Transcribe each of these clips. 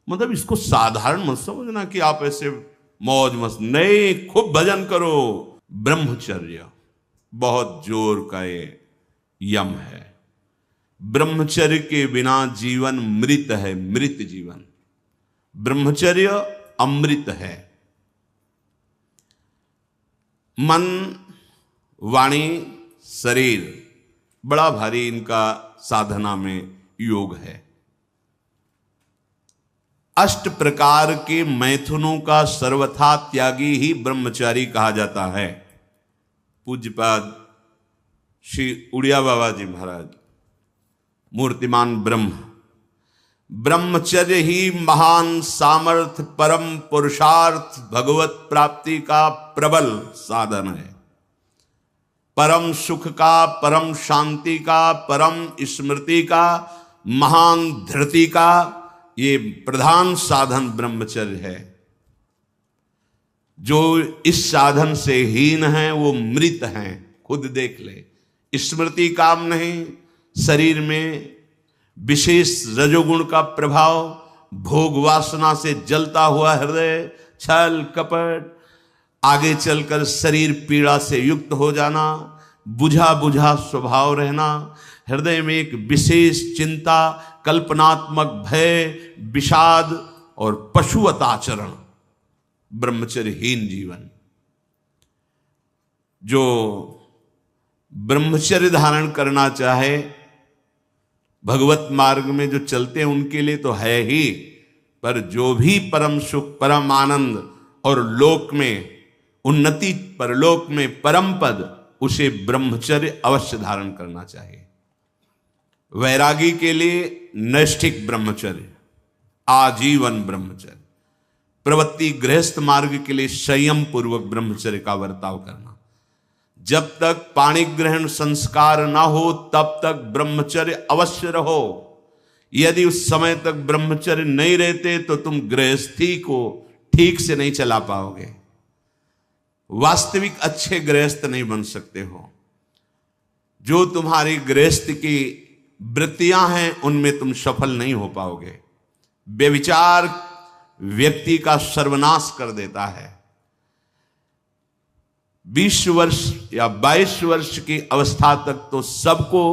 मतलब इसको साधारण मत समझना कि आप ऐसे मौज मस्त, नहीं, खूब भजन करो। ब्रह्मचर्य बहुत जोर का ये यम है। ब्रह्मचर्य के बिना जीवन मृत है, मृत जीवन। ब्रह्मचर्य अमृत है। मन, वाणी, शरीर बड़ा भारी इनका साधना में योग है। 8 प्रकार के मैथुनों का सर्वथा त्यागी ही ब्रह्मचारी कहा जाता है। पूज्यपाद श्री उड़िया बाबा जी महाराज, मूर्तिमान ब्रह्म, ब्रह्मचर्य ही महान सामर्थ्य, परम पुरुषार्थ, भगवत प्राप्ति का प्रबल साधन है। परम सुख का, परम शांति का, परम स्मृति का, महान धृति का ये प्रधान साधन ब्रह्मचर्य है। जो इस साधन से हीन है वो मृत हैं, खुद देख ले। स्मृति काम नहीं, शरीर में विशेष रजोगुण का प्रभाव, भोग वासना से जलता हुआ हृदय, छल कपट, आगे चलकर शरीर पीड़ा से युक्त हो जाना, बुझा बुझा स्वभाव रहना, हृदय में एक विशेष चिंता, कल्पनात्मक भय, विषाद और पशुवत आचरण, ब्रह्मचर्यहीन जीवन। जो ब्रह्मचर्य धारण करना चाहे, भगवत मार्ग में जो चलते हैं उनके लिए तो है ही, पर जो भी परम सुख, परम आनंद और लोक में उन्नति, परलोक में परम पद, उसे ब्रह्मचर्य अवश्य धारण करना चाहिए। वैरागी के लिए नैष्ठिक ब्रह्मचर्य, आजीवन ब्रह्मचर्य। प्रवृत्ति गृहस्थ मार्ग के लिए संयम पूर्वक ब्रह्मचर्य का बर्ताव करना। जब तक पाणी ग्रहण संस्कार ना हो तब तक ब्रह्मचर्य अवश्य रहो। यदि उस समय तक ब्रह्मचर्य नहीं रहते तो तुम गृहस्थी को ठीक से नहीं चला पाओगे, वास्तविक अच्छे गृहस्थ नहीं बन सकते हो। जो तुम्हारी गृहस्थ की वृत्तियां हैं उनमें तुम सफल नहीं हो पाओगे। व्यभिचार व्यक्ति का सर्वनाश कर देता है। 20 वर्ष या 22 वर्ष की अवस्था तक तो सबको,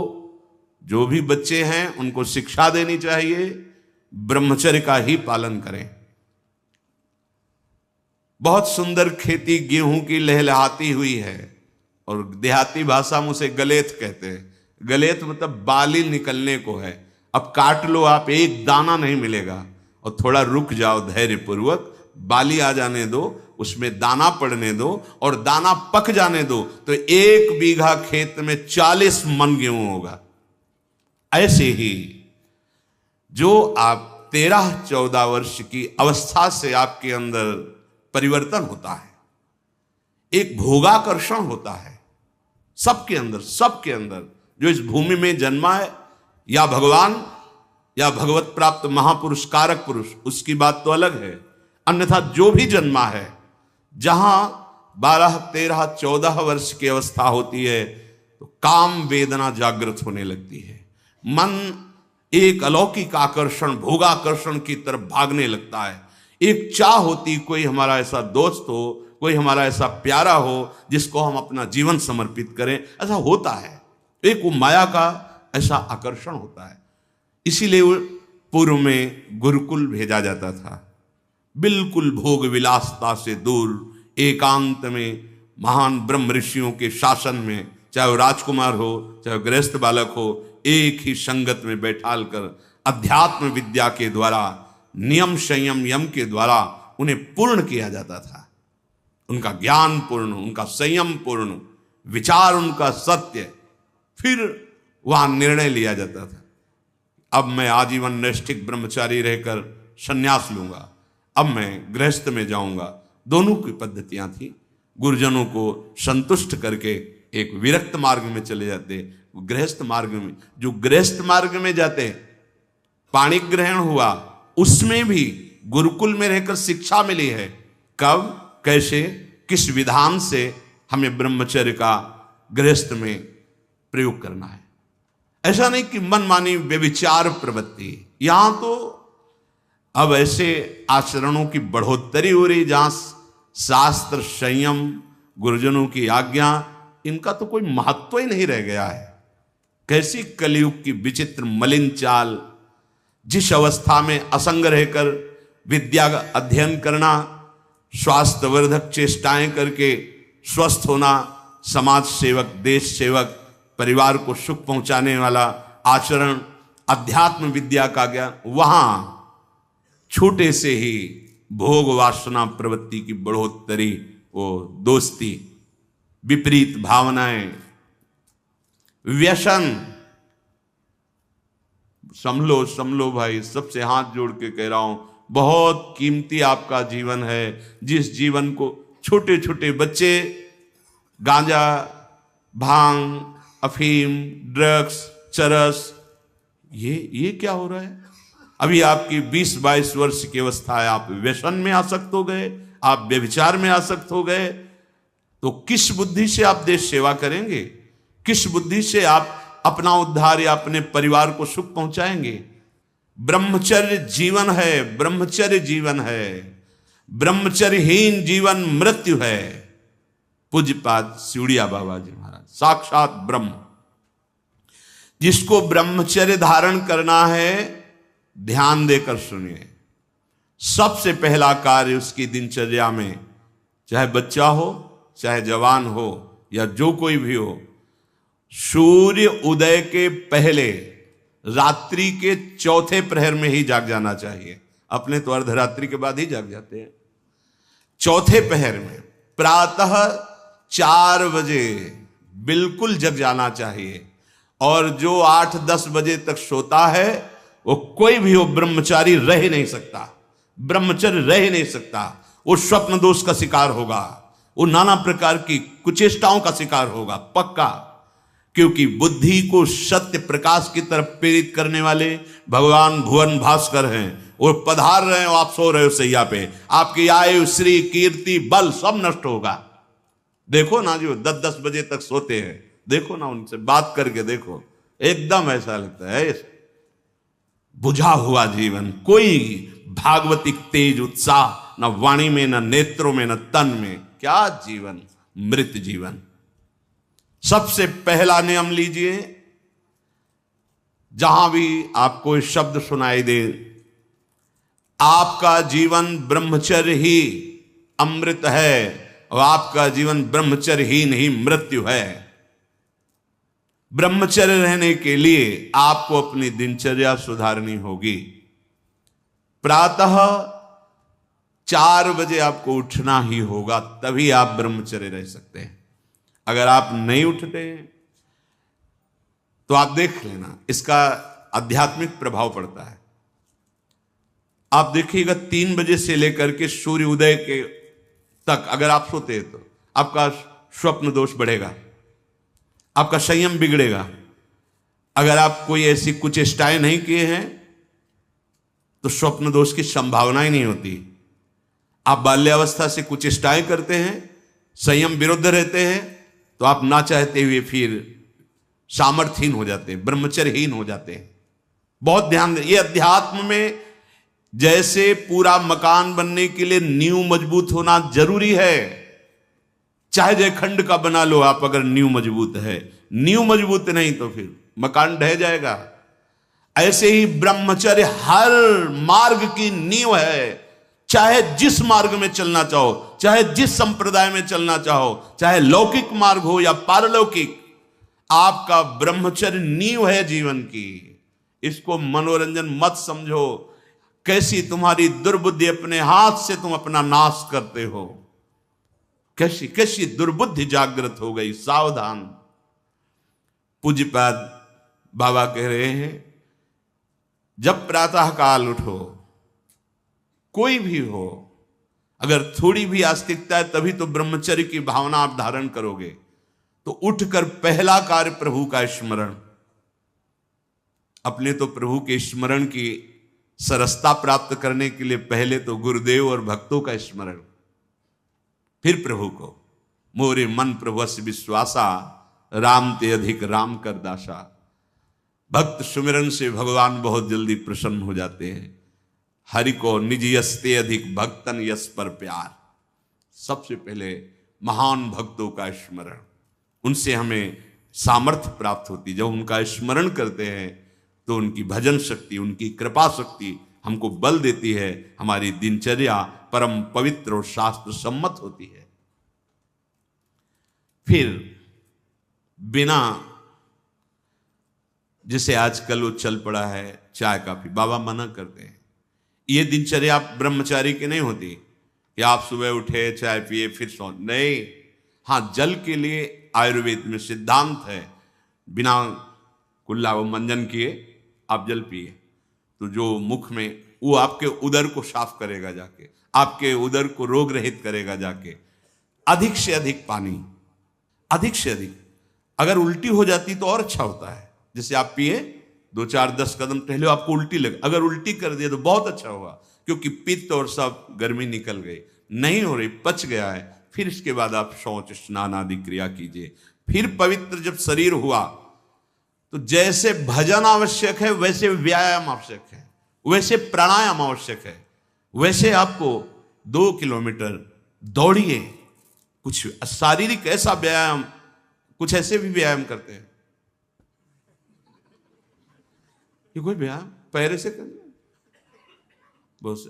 जो भी बच्चे हैं उनको शिक्षा देनी चाहिए, ब्रह्मचर्य का ही पालन करें। बहुत सुंदर खेती गेहूं की लहलहाती हुई है, और देहाती भाषा में उसे गलेत कहते हैं। गलेत मतलब बाली निकलने को है। अब काट लो आप, एक दाना नहीं मिलेगा, और थोड़ा रुक जाओ धैर्य पूर्वक, बाली आ जाने दो, उसमें दाना पड़ने दो और दाना पक जाने दो, तो 1 बीघा खेत में 40 मन गेहूं होगा। ऐसे ही जो आप 13-14 वर्ष की अवस्था से आपके अंदर परिवर्तन होता है, एक भोगाकर्षण होता है सबके अंदर, सबके अंदर। जो इस भूमि में जन्मा है, या भगवान या भगवत प्राप्त महापुरुष कारक पुरुष, उसकी बात तो अलग है। अन्यथा जो भी जन्मा है, जहां 12, 13, 14 वर्ष की अवस्था होती है तो काम वेदना जागृत होने लगती है। मन एक अलौकिक आकर्षण, भोगाकर्षण की तरफ भागने लगता है। एक चाह होती, कोई हमारा ऐसा दोस्त हो, कोई हमारा ऐसा प्यारा हो जिसको हम अपना जीवन समर्पित करें। ऐसा होता है, एक वो माया का ऐसा आकर्षण होता है। इसीलिए पूर्व में गुरुकुल भेजा जाता था, बिल्कुल भोग विलासता से दूर, एकांत में महान ब्रह्म ऋषियों के शासन में, चाहे वो राजकुमार हो चाहे गृहस्थ बालक हो, एक ही संगत में बैठाल कर अध्यात्म विद्या के द्वारा, नियम संयम यम के द्वारा उन्हें पूर्ण किया जाता था। उनका ज्ञान पूर्ण, उनका संयम पूर्ण, विचार उनका सत्य, फिर वहां निर्णय लिया जाता था। अब मैं आजीवन नैष्ठिक ब्रह्मचारी रहकर संन्यास लूंगा, अब मैं गृहस्थ में जाऊंगा। दोनों की पद्धतियां थी। गुरुजनों को संतुष्ट करके एक विरक्त मार्ग में चले जाते, गृहस्थ मार्ग में। जो गृहस्थ मार्ग में जाते, पाणी ग्रहण हुआ, उसमें भी गुरुकुल में रहकर शिक्षा मिली है। कब, कैसे, किस विधान से हमें ब्रह्मचर्य का गृहस्थ में प्रयोग करना है। ऐसा नहीं कि मनमानी व्यभिचार प्रवृत्ति। यहां तो अब ऐसे आचरणों की बढ़ोतरी हो रही जहां शास्त्र, संयम, गुरुजनों की आज्ञा, इनका तो कोई महत्व ही नहीं रह गया है। कैसी कलयुग की विचित्र मलिन चाल। जिस अवस्था में असंग रहकर विद्या का अध्ययन करना, स्वास्थ्यवर्धक चेष्टाएं करके स्वस्थ होना, समाज सेवक, देश सेवक, परिवार को सुख पहुंचाने वाला आचरण, अध्यात्म विद्या का ज्ञान, वहां छोटे से ही भोग वासना प्रवृत्ति की बढ़ोतरी, वो दोस्ती, विपरीत भावनाएं, व्यसन। समलो भाई, सबसे हाथ जोड़ के कह रहा हूं, बहुत कीमती आपका जीवन है। जिस जीवन को छोटे छोटे बच्चे गांजा, भांग, अफीम, ड्रग्स, चरस, ये क्या हो रहा है? अभी आपकी 20-22 वर्ष की अवस्था है, आप व्यसन में आसक्त हो गए, आप व्यभिचार में आसक्त हो गए, तो किस बुद्धि से आप देश सेवा करेंगे? किस बुद्धि से आप अपना उद्धार या अपने परिवार को सुख पहुंचाएंगे? ब्रह्मचर्य जीवन है, ब्रह्मचर्य जीवन है। ब्रह्मचर्यहीन जीवन मृत्यु है। पूज्यपाद सिउड़िया बाबा जी महाराज, साक्षात ब्रह्म। जिसको ब्रह्मचर्य धारण करना है, ध्यान देकर सुनिए, सबसे पहला कार्य उसकी दिनचर्या में, चाहे बच्चा हो, चाहे जवान हो, या जो कोई भी हो, सूर्य उदय के पहले रात्रि के चौथे प्रहर में ही जाग जाना चाहिए। अपने तो अर्धरात्रि के बाद ही जाग जाते हैं। चौथे पहर में प्रातः 4 बजे बिल्कुल जग जाना चाहिए। और जो 8-10 बजे तक सोता है, वो कोई भी हो, ब्रह्मचारी रह ही नहीं सकता, ब्रह्मचर्य रह ही नहीं सकता। वो स्वप्न दोष का शिकार होगा, वो नाना प्रकार की कुचेष्टाओं का शिकार होगा, पक्का। क्योंकि बुद्धि को सत्य प्रकाश की तरफ प्रेरित करने वाले भगवान भुवन भास्कर हैं। वो पधार रहे हो, आप सो रहे हो सैया पे, आपकी आयु, श्री, कीर्ति, बल सब नष्ट होगा। देखो ना, जो 10-10 बजे तक सोते हैं, देखो ना, उनसे बात करके देखो, एकदम ऐसा लगता है बुझा हुआ जीवन, कोई भागवतिक तेज उत्साह न वाणी में, न नेत्रों में, न तन में। क्या जीवन, मृत जीवन। सबसे पहला नियम लीजिए, जहां भी आपको शब्द सुनाई दे, आपका जीवन ब्रह्मचर्य ही अमृत है और आपका जीवन ब्रह्मचर्य ही नहीं मृत्यु है। ब्रह्मचर्य रहने के लिए आपको अपनी दिनचर्या सुधारनी होगी। प्रातः 4 बजे आपको उठना ही होगा, तभी आप ब्रह्मचर्य रह सकते हैं। अगर आप नहीं उठते तो आप देख लेना, इसका आध्यात्मिक प्रभाव पड़ता है। आप देखिएगा 3 बजे से लेकर के सूर्य उदय के तक अगर आप सोते हैं तो आपका स्वप्न दोष बढ़ेगा, आपका संयम बिगड़ेगा। अगर आप कोई ऐसी कुचेष्टाएं नहीं किए हैं तो स्वप्न दोष की संभावना ही नहीं होती। आप बाल्यावस्था से कुचेष्टाएं करते हैं, संयम विरुद्ध रहते हैं, तो आप ना चाहते हुए फिर सामर्थ्यहीन हो जाते हैं, ब्रह्मचर्यहीन हो जाते हैं। बहुत ध्यान दें, ये अध्यात्म में जैसे पूरा मकान बनने के लिए नींव मजबूत होना जरूरी है, चाहे जयखंड का बना लो आप, अगर नींव मजबूत है, नींव मजबूत नहीं तो फिर मकान ढह जाएगा। ऐसे ही ब्रह्मचर्य हर मार्ग की नींव है। चाहे जिस मार्ग में चलना चाहो, चाहे जिस संप्रदाय में चलना चाहो, चाहे लौकिक मार्ग हो या पारलौकिक, आपका ब्रह्मचर्य नींव है जीवन की। इसको मनोरंजन मत समझो। कैसी तुम्हारी दुर्बुद्धि, अपने हाथ से तुम अपना नाश करते हो। कैसी कैसी दुर्बुद्धि जागृत हो गई, सावधान। पूज्यपाद बाबा कह रहे हैं, जब प्रातः काल उठो, कोई भी हो, अगर थोड़ी भी आस्तिकता है तभी तो ब्रह्मचर्य की भावना आप धारण करोगे। तो उठकर पहला कार्य प्रभु का स्मरण। अपने तो प्रभु के स्मरण की सरसता प्राप्त करने के लिए पहले तो गुरुदेव और भक्तों का स्मरण, फिर प्रभु को। मोरे मन प्रभुस विश्वासा, राम ते अधिक राम कर दासा। भक्त सुमिरन से भगवान बहुत जल्दी प्रसन्न हो जाते हैं। हरि को निज यस्ते अधिक भक्तन यस पर प्यार। सबसे पहले महान भक्तों का स्मरण, उनसे हमें सामर्थ्य प्राप्त होती। जब उनका स्मरण करते हैं तो उनकी भजन शक्ति, उनकी कृपा शक्ति हमको बल देती है। हमारी दिनचर्या परम पवित्र और शास्त्र सम्मत होती है। फिर बिना, जैसे आजकल वो चल पड़ा है चाय काफी, बाबा मना करते हैं। ये दिनचर्या ब्रह्मचारी की नहीं होती कि आप सुबह उठे चाय पिए फिर सो, नहीं। हाँ, जल के लिए आयुर्वेद में सिद्धांत है, बिना कुल्ला वो मंजन किए आप जल पिए तो जो मुख में, वो आपके उदर को साफ करेगा जाके, आपके उदर को रोग रहित करेगा जाके। अधिक से अधिक पानी, अधिक से अधिक। अगर उल्टी हो जाती तो और अच्छा होता है। जैसे आप पिए 2-4-10 कदम टहले, आपको उल्टी लगे, अगर उल्टी कर दिया तो बहुत अच्छा हुआ, क्योंकि पित्त और सब गर्मी निकल गई। नहीं हो रही, पच गया है, फिर इसके बाद आप शौच स्नान आदि क्रिया कीजिए। फिर पवित्र जब शरीर हुआ तो जैसे भजन आवश्यक है वैसे व्यायाम आवश्यक है, वैसे प्राणायाम आवश्यक है, वैसे आपको 2 किलोमीटर दौड़िए। कुछ शारीरिक ऐसा व्यायाम, कुछ ऐसे भी व्यायाम करते हैं। ये कोई व्यायाम पैरे से करना, बहुत,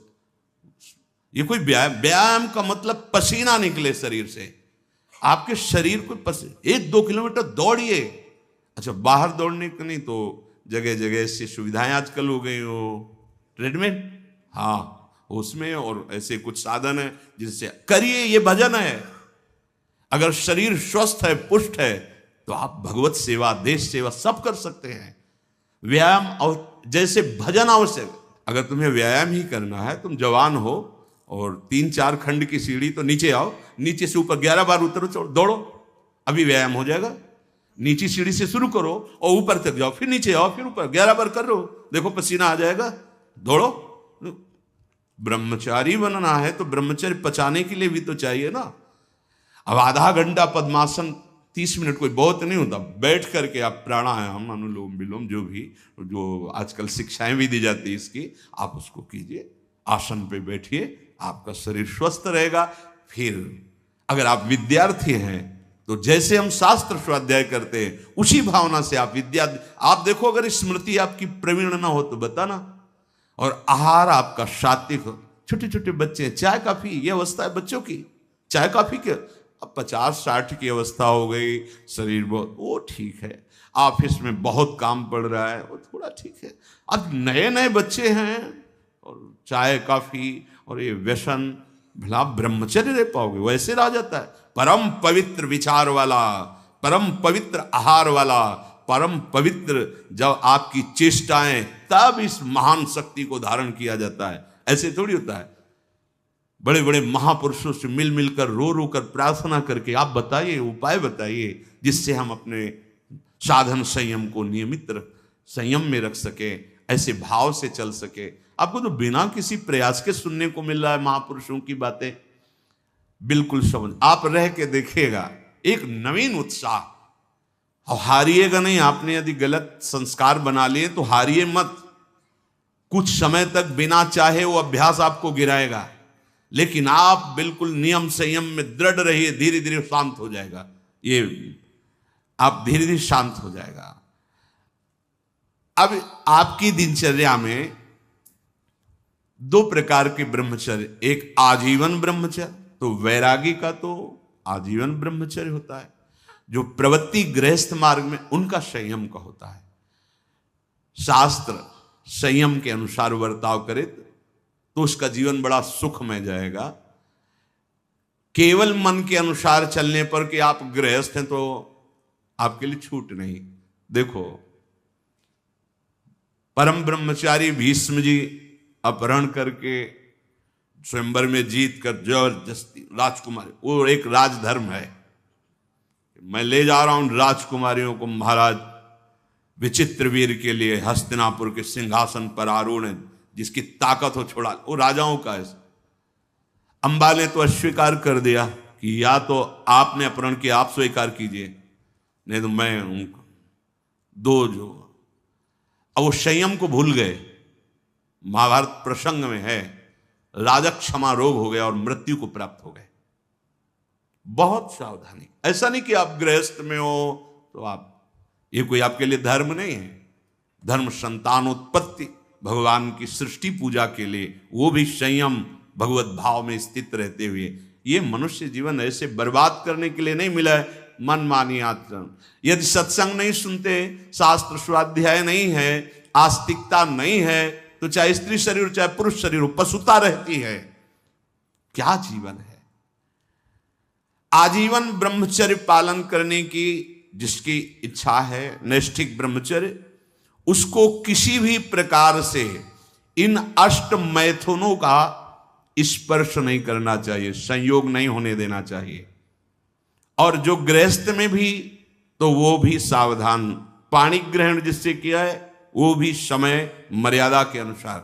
ये कोई व्यायाम का मतलब पसीना निकले शरीर से, आपके शरीर को 1-2 किलोमीटर दौड़िए। अच्छा, बाहर दौड़ने का नहीं तो जगह जगह ऐसी सुविधाएं आजकल हो गई, हो ट्रेडमिल, हाँ उसमें, और ऐसे कुछ साधन है जिससे करिए। ये भजन है। अगर शरीर स्वस्थ है, पुष्ट है, तो आप भगवत सेवा, देश सेवा सब कर सकते हैं। व्यायाम और जैसे भजन आवश्यक। अगर तुम्हें व्यायाम ही करना है, तुम जवान हो और 3-4 खंड की सीढ़ी, तो नीचे आओ, नीचे से ऊपर 11 बार उतरो, दौड़ो, अभी व्यायाम हो जाएगा। नीचे सीढ़ी से शुरू करो और ऊपर तक जाओ, फिर नीचे आओ, फिर ऊपर 11 बार कर लो, देखो पसीना आ जाएगा, दौड़ो। ब्रह्मचारी बनना है तो ब्रह्मचर्य पचाने के लिए भी तो चाहिए ना। अब आधा घंटा पद्मासन, 30 मिनट कोई बहुत नहीं होता, बैठ करके आप प्राणायाम, अनुलोम विलोम, जो भी, जो आजकल शिक्षाएं भी दी जाती है इसकी, आप उसको कीजिए। आसन पे बैठिए, आपका शरीर स्वस्थ रहेगा। फिर अगर आप विद्यार्थी हैं तो जैसे हम शास्त्र स्वाध्याय करते हैं उसी भावना से आप विद्या, आप देखो अगर स्मृति आपकी प्रवीण ना हो तो बताना, और आहार आपका सात्विक हो। छोटे छोटे बच्चे, चाय काफी, ये अवस्था है बच्चों की, चाय काफी के। अब 50-60 की अवस्था हो गई, शरीर बहुत, वो ठीक है। ऑफिस में बहुत काम पड़ रहा है, वो थोड़ा ठीक है। अब नए नए बच्चे हैं और चाय काफी और ये व्यसन, भला ब्रह्मचर्य रह पाओगे? वैसे रह जाता है। परम पवित्र विचार वाला, परम पवित्र आहार वाला, परम पवित्र जब आपकी चेष्टाएं, तब इस महान शक्ति को धारण किया जाता है। ऐसे थोड़ी होता है। बड़े बड़े महापुरुषों से मिल मिलकर, रो रो कर प्रार्थना करके आप बताइए, उपाय बताइए जिससे हम अपने साधन संयम को नियमित संयम में रख सके, ऐसे भाव से चल सके। आपको तो बिना किसी प्रयास के सुनने को मिल रहा है महापुरुषों की बातें। बिल्कुल समझ, आप रह के देखिएगा, एक नवीन उत्साह। और हारिएगा नहीं। आपने यदि गलत संस्कार बना लिए तो हारिए मत। कुछ समय तक बिना चाहे वो अभ्यास आपको गिराएगा, लेकिन आप बिल्कुल नियम संयम में दृढ़ रहिए, धीरे धीरे शांत हो जाएगा। ये आप धीरे धीरे शांत हो जाएगा। अब आपकी दिनचर्या में 2 प्रकार के ब्रह्मचर्य, एक आजीवन ब्रह्मचर्य, तो वैरागी का तो आजीवन ब्रह्मचर्य होता है। जो प्रवृत्ति गृहस्थ मार्ग में, उनका संयम का होता है। शास्त्र संयम के अनुसार वर्ताव करे तो उसका जीवन बड़ा सुखमय जाएगा। केवल मन के अनुसार चलने पर कि आप गृहस्थ हैं तो आपके लिए छूट नहीं। देखो, परम ब्रह्मचारी भीष्म जी अपहरण करके स्वयंवर में जीत कर जबरदस्ती राजकुमारी, वो एक राजधर्म है, मैं ले जा रहा हूं राजकुमारियों को महाराज विचित्र वीर के लिए हस्तिनापुर के सिंहासन पर आरूढ़ है, जिसकी ताकत हो छोड़ा, वो राजाओं का है। अंबा ने तो अस्वीकार कर दिया कि या तो आपने अपहरण किया, आप स्वीकार कीजिए, नहीं तो मैं उनको 2 जो। अब वो संयम को भूल गए, महाभारत प्रसंग में है, राजा क्षमा रोग हो गया और मृत्यु को प्राप्त हो गए। बहुत सावधानी, ऐसा नहीं कि आप गृहस्थ में हो तो आप, ये कोई आपके लिए धर्म नहीं है। धर्म संतानोत्पत्ति, भगवान की सृष्टि पूजा के लिए, वो भी संयम भगवत भाव में स्थित रहते हुए। ये मनुष्य जीवन ऐसे बर्बाद करने के लिए नहीं मिला है मनमानी आचरण। यदि सत्संग नहीं सुनते, शास्त्र स्वाध्याय नहीं है, आस्तिकता नहीं है, तो चाहे स्त्री शरीर चाहे पुरुष शरीर हो, पशुता रहती है। क्या जीवन है? आजीवन ब्रह्मचर्य पालन करने की जिसकी इच्छा है, नैष्ठिक ब्रह्मचर्य, उसको किसी भी प्रकार से इन अष्ट मैथुनों का स्पर्श नहीं करना चाहिए, संयोग नहीं होने देना चाहिए। और जो गृहस्थ में भी, तो वो भी सावधान, पाणी ग्रहण जिससे किया है वो भी समय मर्यादा के अनुसार।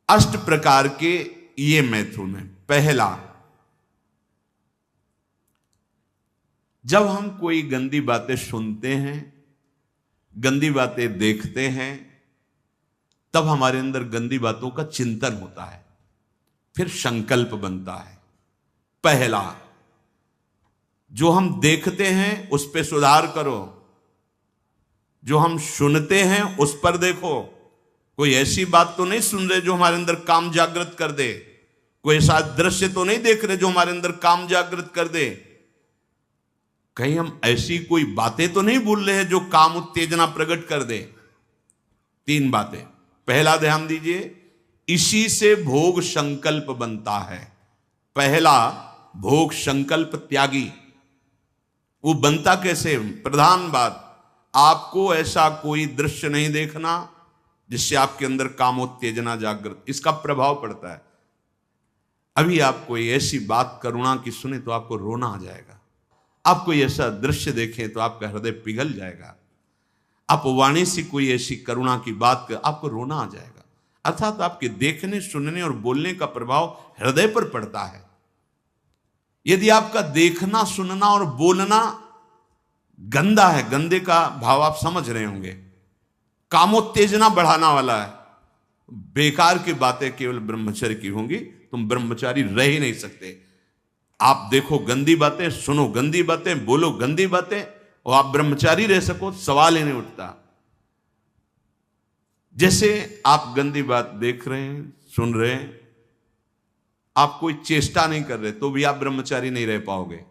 अष्ट प्रकार के ये मैथुन है। पहला, जब हम कोई गंदी बातें सुनते हैं, गंदी बातें देखते हैं, तब हमारे अंदर गंदी बातों का चिंतन होता है, फिर संकल्प बनता है। पहला, जो हम देखते हैं उस पर सुधार करो, जो हम सुनते हैं उस पर देखो। कोई ऐसी बात तो नहीं सुन रहे जो हमारे अंदर काम जागृत कर दे, कोई ऐसा दृश्य तो नहीं देख रहे जो हमारे अंदर काम जागृत कर दे, कहीं हम ऐसी कोई बातें तो नहीं बोल रहे हैं जो काम उत्तेजना प्रकट कर दे। 3 बातें। पहला, ध्यान दीजिए, इसी से भोग संकल्प बनता है। पहला, भोग संकल्प त्यागी। वो बनता कैसे? प्रधान बात, आपको ऐसा कोई दृश्य नहीं देखना जिससे आपके अंदर कामोत्तेजना जागृत, इसका प्रभाव पड़ता है। अभी आप कोई ऐसी बात करुणा की सुने तो आपको रोना आ जाएगा, आप कोई ऐसा दृश्य देखें तो आपका हृदय पिघल जाएगा, आप वाणी से कोई ऐसी करुणा की बात कर आपको रोना आ जाएगा। अर्थात आपके देखने, सुनने और बोलने का प्रभाव हृदय पर पड़ता है। यदि आपका देखना, सुनना और बोलना गंदा है, गंदे का भाव आप समझ रहे होंगे, कामोत्तेजना बढ़ाना वाला है, बेकार की बातें केवल ब्रह्मचर्य की होंगी, तुम ब्रह्मचारी रह ही नहीं सकते। आप देखो गंदी बातें, सुनो गंदी बातें, बोलो गंदी बातें, और आप ब्रह्मचारी रह सको, सवाल ही नहीं उठता। जैसे आप गंदी बात देख रहे हैं, सुन रहे हैं, आप कोई चेष्टा नहीं कर रहे, तो भी आप ब्रह्मचारी नहीं रह पाओगे।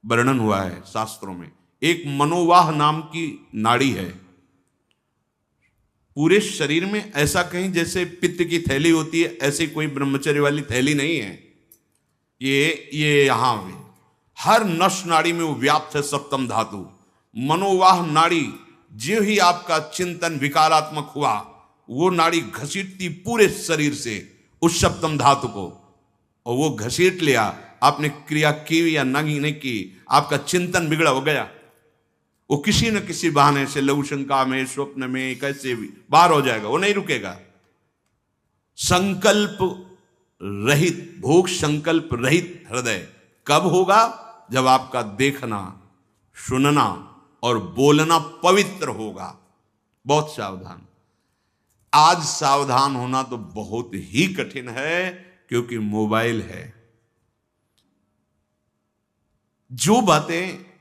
वर्णन हुआ है शास्त्रों में, एक मनोवाह नाम की नाड़ी है, पूरे शरीर में ऐसा कहीं जैसे पित्त की थैली होती है, ऐसी कोई ब्रह्मचर्य वाली थैली नहीं है। ये यहां में हर नस नाड़ी में वो व्याप्त है सप्तम धातु। मनोवाह नाड़ी, जो ही आपका चिंतन विकारात्मक हुआ, वो नाड़ी घसीटती पूरे शरीर से उस सप्तम धातु को, और वो घसीट लिया, आपने क्रिया की या नहीं की, आपका चिंतन बिगड़ा हो गया, वो किसी न किसी बहाने से लघु शंका में, स्वप्न में, कैसे भी बाहर हो जाएगा, वो नहीं रुकेगा। संकल्प रहित, भोग संकल्प रहित हृदय कब होगा? जब आपका देखना, सुनना और बोलना पवित्र होगा। बहुत सावधान। आज सावधान होना तो बहुत ही कठिन है, क्योंकि मोबाइल है। जो बातें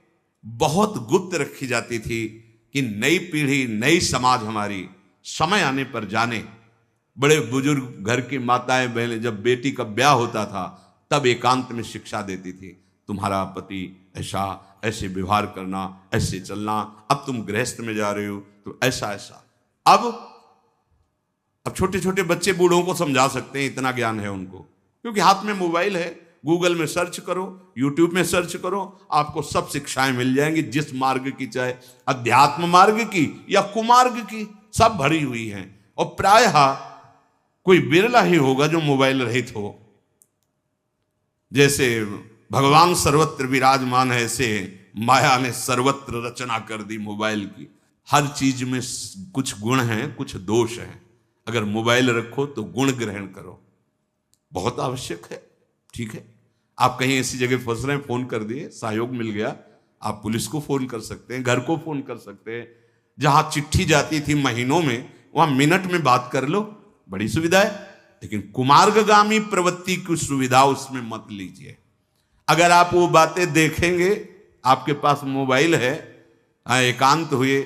बहुत गुप्त रखी जाती थी कि नई पीढ़ी, नई समाज हमारी समय आने पर जाने, बड़े बुजुर्ग घर की माताएं बहनें जब बेटी का ब्याह होता था तब एकांत में शिक्षा देती थी, तुम्हारा पति ऐसा, ऐसे व्यवहार करना, ऐसे चलना, अब तुम गृहस्थ में जा रहे हो तो ऐसा ऐसा। अब छोटे छोटे बच्चे बूढ़ों को समझा सकते हैं, इतना ज्ञान है उनको, क्योंकि हाथ में मोबाइल है। गूगल में सर्च करो, यूट्यूब में सर्च करो, आपको सब शिक्षाएं मिल जाएंगी, जिस मार्ग की, चाहे अध्यात्म मार्ग की या कुमार्ग की, सब भरी हुई हैं। और प्रायः कोई बिरला ही होगा जो मोबाइल रहित हो। जैसे भगवान सर्वत्र विराजमान है, ऐसे माया ने सर्वत्र रचना कर दी मोबाइल की। हर चीज में कुछ गुण हैं, कुछ दोष हैं। अगर मोबाइल रखो तो गुण ग्रहण करो, बहुत आवश्यक है। ठीक है, आप कहीं ऐसी जगह फंस रहे हैं, फोन कर दिए, सहयोग मिल गया, आप पुलिस को फोन कर सकते हैं, घर को फोन कर सकते हैं। जहां चिट्ठी जाती थी महीनों में, वहां मिनट में बात कर लो, बड़ी सुविधा है। लेकिन कुमार्गगामी प्रवृत्ति की सुविधा उसमें मत लीजिए। अगर आप वो बातें देखेंगे, आपके पास मोबाइल है, एकांत हुए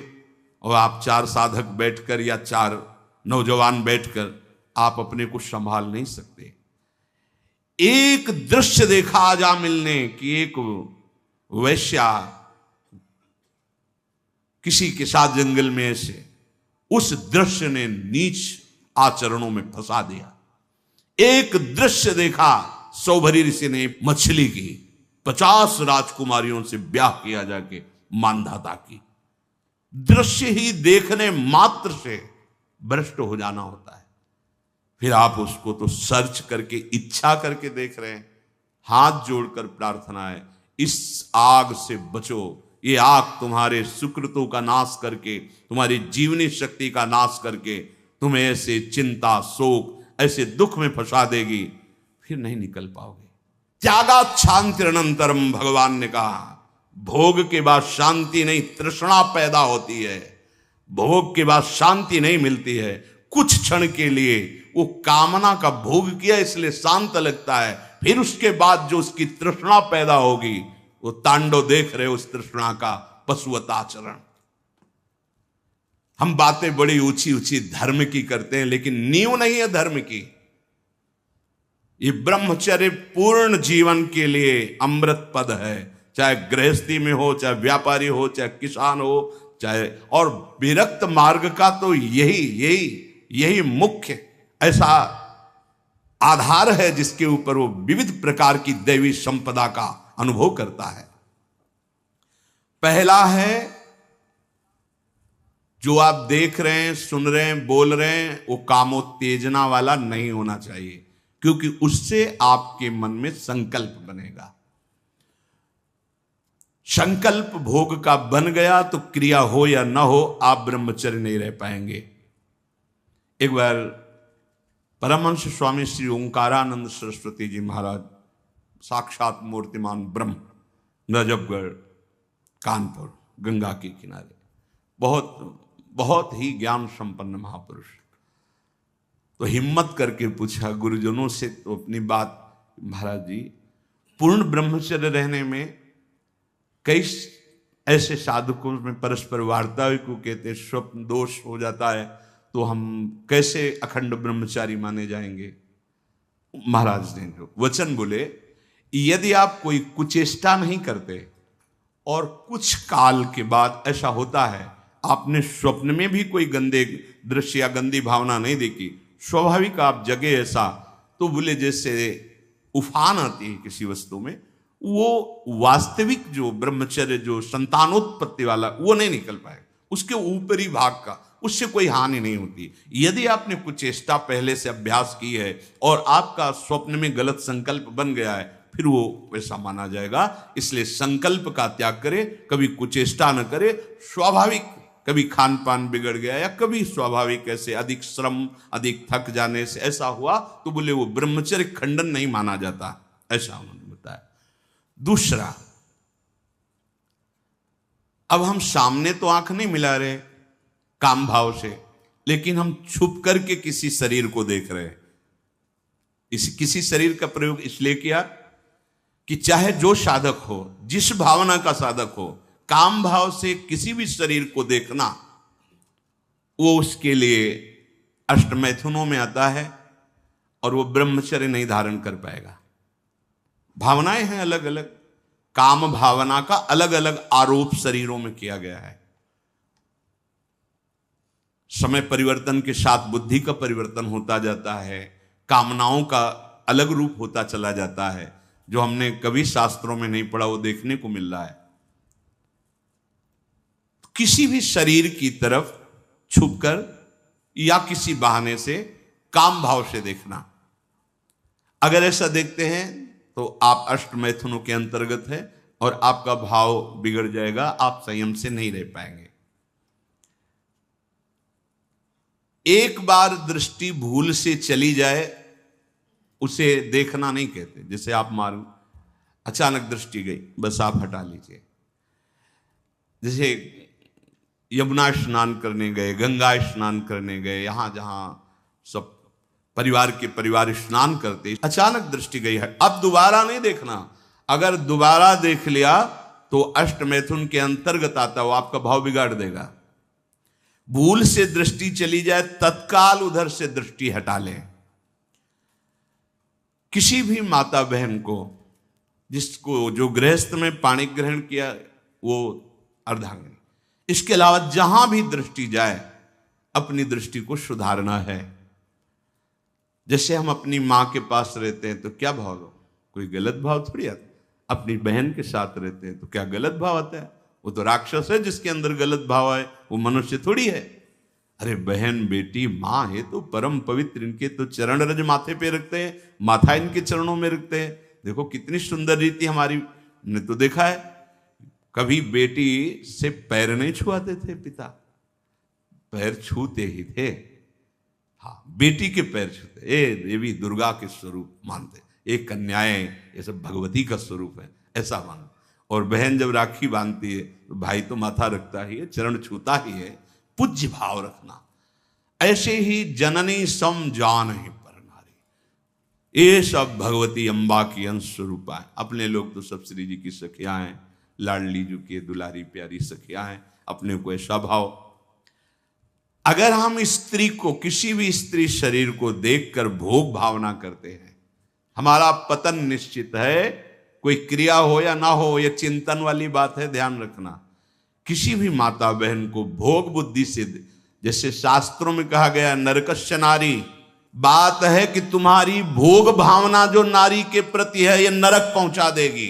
और आप 4 साधक बैठकर या 4 नौजवान बैठकर आप अपने को संभाल नहीं सकते। एक दृश्य देखा आज आमिल ने कि एक वैश्या किसी के साथ जंगल में ऐसे, उस दृश्य ने नीच आचरणों में फंसा दिया। एक दृश्य देखा, सौभरी ऋषि ने मछली की 50 राजकुमारियों से ब्याह किया जाके मानधाता की। दृश्य ही देखने मात्र से भ्रष्ट हो जाना होता है। फिर आप उसको तो सर्च करके इच्छा करके देख रहे हैं। हाथ जोड़कर प्रार्थना है, इस आग से बचो। ये आग तुम्हारे सुकृतों का नाश करके, तुम्हारी जीवनी शक्ति का नाश करके तुम्हें ऐसे चिंता, शोक, ऐसे दुख में फंसा देगी, फिर नहीं निकल पाओगे। त्यागात् शांतिरनंतरम, भगवान ने कहा। भोग के बाद शांति नहीं, तृष्णा पैदा होती है। भोग के बाद शांति नहीं मिलती है। कुछ क्षण के लिए वो कामना का भोग किया इसलिए शांत लगता है, फिर उसके बाद जो उसकी तृष्णा पैदा होगी, वो तांडव देख रहे उस तृष्णा का, पशुवत आचरण। हम बातें बड़ी ऊंची ऊंची धर्म की करते हैं, लेकिन नींव नहीं है धर्म की। ये ब्रह्मचर्य पूर्ण जीवन के लिए अमृत पद है। चाहे गृहस्थी में हो, चाहे व्यापारी हो, चाहे किसान हो, चाहे, और विरक्त मार्ग का तो यही मुख्य ऐसा आधार है जिसके ऊपर वो विविध प्रकार की दैवी संपदा का अनुभव करता है। पहला है, जो आप देख रहे हैं, सुन रहे हैं, बोल रहे हैं, वो कामोत्तेजना वाला नहीं होना चाहिए, क्योंकि उससे आपके मन में संकल्प बनेगा। संकल्प भोग का बन गया तो क्रिया हो या ना हो, आप ब्रह्मचर्य नहीं रह पाएंगे। एक बार परमहंस स्वामी श्री ओंकारानंद सरस्वती जी महाराज, साक्षात मूर्तिमान ब्रह्म, नजफगढ़, कानपुर, गंगा के किनारे, बहुत ही ज्ञान संपन्न महापुरुष, तो हिम्मत करके पूछा गुरुजनों से, तो अपनी बात, महाराज जी पूर्ण ब्रह्मचर्य रहने में कई ऐसे साधकों में परस्पर वार्ता को कहते स्वप्न दोष हो जाता है, तो हम कैसे अखंड ब्रह्मचारी माने जाएंगे। महाराज ने जो वचन बोले, यदि आप कोई कुचेष्टा नहीं करते और कुछ काल के बाद ऐसा होता है, आपने स्वप्न में भी कोई गंदे दृश्य या गंदी भावना नहीं देखी, स्वाभाविक आप जगे ऐसा, तो बोले जैसे उफान आती है किसी वस्तु में, वो वास्तविक जो ब्रह्मचर्य, जो संतानोत्पत्ति वाला, वो नहीं निकल पाएगा। उसके ऊपरी भाग का, उससे कोई हानि नहीं होती। यदि आपने कुछ चेष्टा पहले से अभ्यास की है और आपका स्वप्न में गलत संकल्प बन गया है, फिर वो वैसा माना जाएगा। इसलिए संकल्प का त्याग करे, कभी कुचेष्टा न करे। स्वाभाविक कभी खान पान बिगड़ गया या कभी स्वाभाविक ऐसे अधिक श्रम, अधिक थक जाने से ऐसा हुआ, तो बोले वो ब्रह्मचर्य खंडन नहीं माना जाता, ऐसा उन्होंने बताया। दूसरा, अब हम सामने तो आंख नहीं मिला रहे काम भाव से, लेकिन हम छुप करके किसी शरीर को देख रहे हैं। किसी शरीर का प्रयोग इसलिए किया कि चाहे जो साधक हो, जिस भावना का साधक हो, काम भाव से किसी भी शरीर को देखना, वो उसके लिए अष्टमैथुनों में आता है और वो ब्रह्मचर्य नहीं धारण कर पाएगा। भावनाएं हैं अलग अलग, काम भावना का अलग अलग आरोप शरीरों में किया गया है। समय परिवर्तन के साथ बुद्धि का परिवर्तन होता जाता है, कामनाओं का अलग रूप होता चला जाता है। जो हमने कभी शास्त्रों में नहीं पढ़ा वो देखने को मिल रहा है। किसी भी शरीर की तरफ छुपकर या किसी बहाने से काम भाव से देखना, अगर ऐसा देखते हैं तो आप अष्टमैथुनों के अंतर्गत है और आपका भाव बिगड़ जाएगा, आप संयम से नहीं रह पाएंगे। एक बार दृष्टि भूल से चली जाए उसे देखना नहीं कहते। जैसे आप मारो, अचानक दृष्टि गई, बस आप हटा लीजिए। जैसे यमुना स्नान करने गए, गंगा स्नान करने गए, यहां जहां सब परिवार के परिवार स्नान करते, अचानक दृष्टि गई है, अब दोबारा नहीं देखना। अगर दोबारा देख लिया तो अष्ट मैथुन के अंतर्गत आता, वो आपका भाव बिगाड़ देगा। भूल से दृष्टि चली जाए तत्काल उधर से दृष्टि हटा लें। किसी भी माता बहन को, जिसको जो गृहस्थ में पाणी ग्रहण किया वो अर्धांगिनी, इसके अलावा जहां भी दृष्टि जाए अपनी दृष्टि को सुधारना है। जैसे हम अपनी मां के पास रहते हैं तो क्या भाव, कोई गलत भाव थोड़ी आता। अपनी बहन के साथ रहते हैं तो क्या गलत भाव आता है? वो तो राक्षस है जिसके अंदर गलत भाव है, वो मनुष्य थोड़ी है। अरे बहन बेटी मां है तो परम पवित्र, इनके तो चरण रज माथे पे रखते हैं, माथा इनके चरणों में रखते हैं। देखो कितनी सुंदर रीति हमारी ने तो देखा है। कभी बेटी से पैर नहीं छुआते थे पिता, पैर छूते ही थे। हाँ, बेटी के पैर छूते, ए देवी दुर्गा के स्वरूप मानते, एक कन्याएं ये सब भगवती का स्वरूप है ऐसा मान। और बहन जब राखी बांधती है तो भाई तो माथा रखता ही है, चरण छूता ही है, पूज्य भाव रखना। ऐसे ही जननी सम जान ही पर नारी, ये सब भगवती अम्बा की अंश स्वरूपा है। अपने लोग तो सब श्री जी की सखियां हैं, लाडली जी की दुलारी प्यारी सखियां हैं, अपने को ऐसा भाव। अगर हम स्त्री को, किसी भी स्त्री शरीर को देखकर भोग भावना करते हैं, हमारा पतन निश्चित है। कोई क्रिया हो या ना हो, यह चिंतन वाली बात है, ध्यान रखना। किसी भी माता बहन को भोग बुद्धि से, जैसे शास्त्रों में कहा गया नरकस्य नारी, बात है कि तुम्हारी भोग भावना जो नारी के प्रति है यह नरक पहुंचा देगी।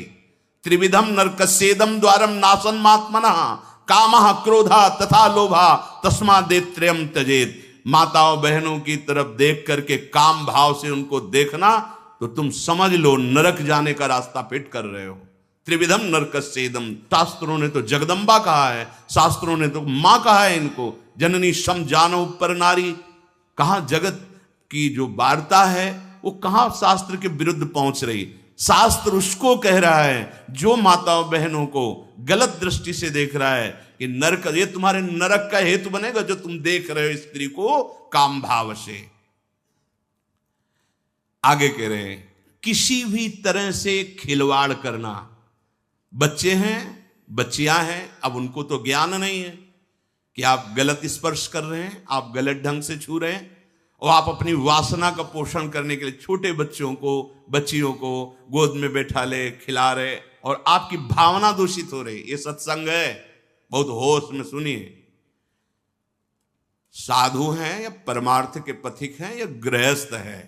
त्रिविधम नरकस्येदम द्वारम नासन मात्मनः कामः क्रोधा तथा लोभा तस्मा देत्रयम त्यजेत। माताओं बहनों की तरफ देख करके काम भाव से उनको देखना तो तुम समझ लो नरक जाने का रास्ता पेट कर रहे हो। त्रिविधम नरकस्येदम, शास्त्रों ने तो जगदम्बा कहा है, शास्त्रों ने तो मां कहा है इनको। जननी सम जानो पर नारी, कहां जगत की जो वार्ता है वो कहां शास्त्र के विरुद्ध पहुंच रही। शास्त्र उसको कह रहा है जो माताओं बहनों को गलत दृष्टि से देख रहा है कि नरक, ये तुम्हारे नरक का हेतु बनेगा जो तुम देख रहे हो स्त्री को काम भाव से। आगे कह रहे हैं किसी भी तरह से खिलवाड़ करना। बच्चे हैं, बच्चियां हैं, अब उनको तो ज्ञान नहीं है कि आप गलत स्पर्श कर रहे हैं, आप गलत ढंग से छू रहे हैं, और आप अपनी वासना का पोषण करने के लिए छोटे बच्चों को, बच्चियों को गोद में बैठा ले, खिला रहे, और आपकी भावना दूषित हो रही। ये सत्संग है, बहुत होश में सुनिए। साधु हैं या परमार्थ के पथिक हैं या गृहस्थ है,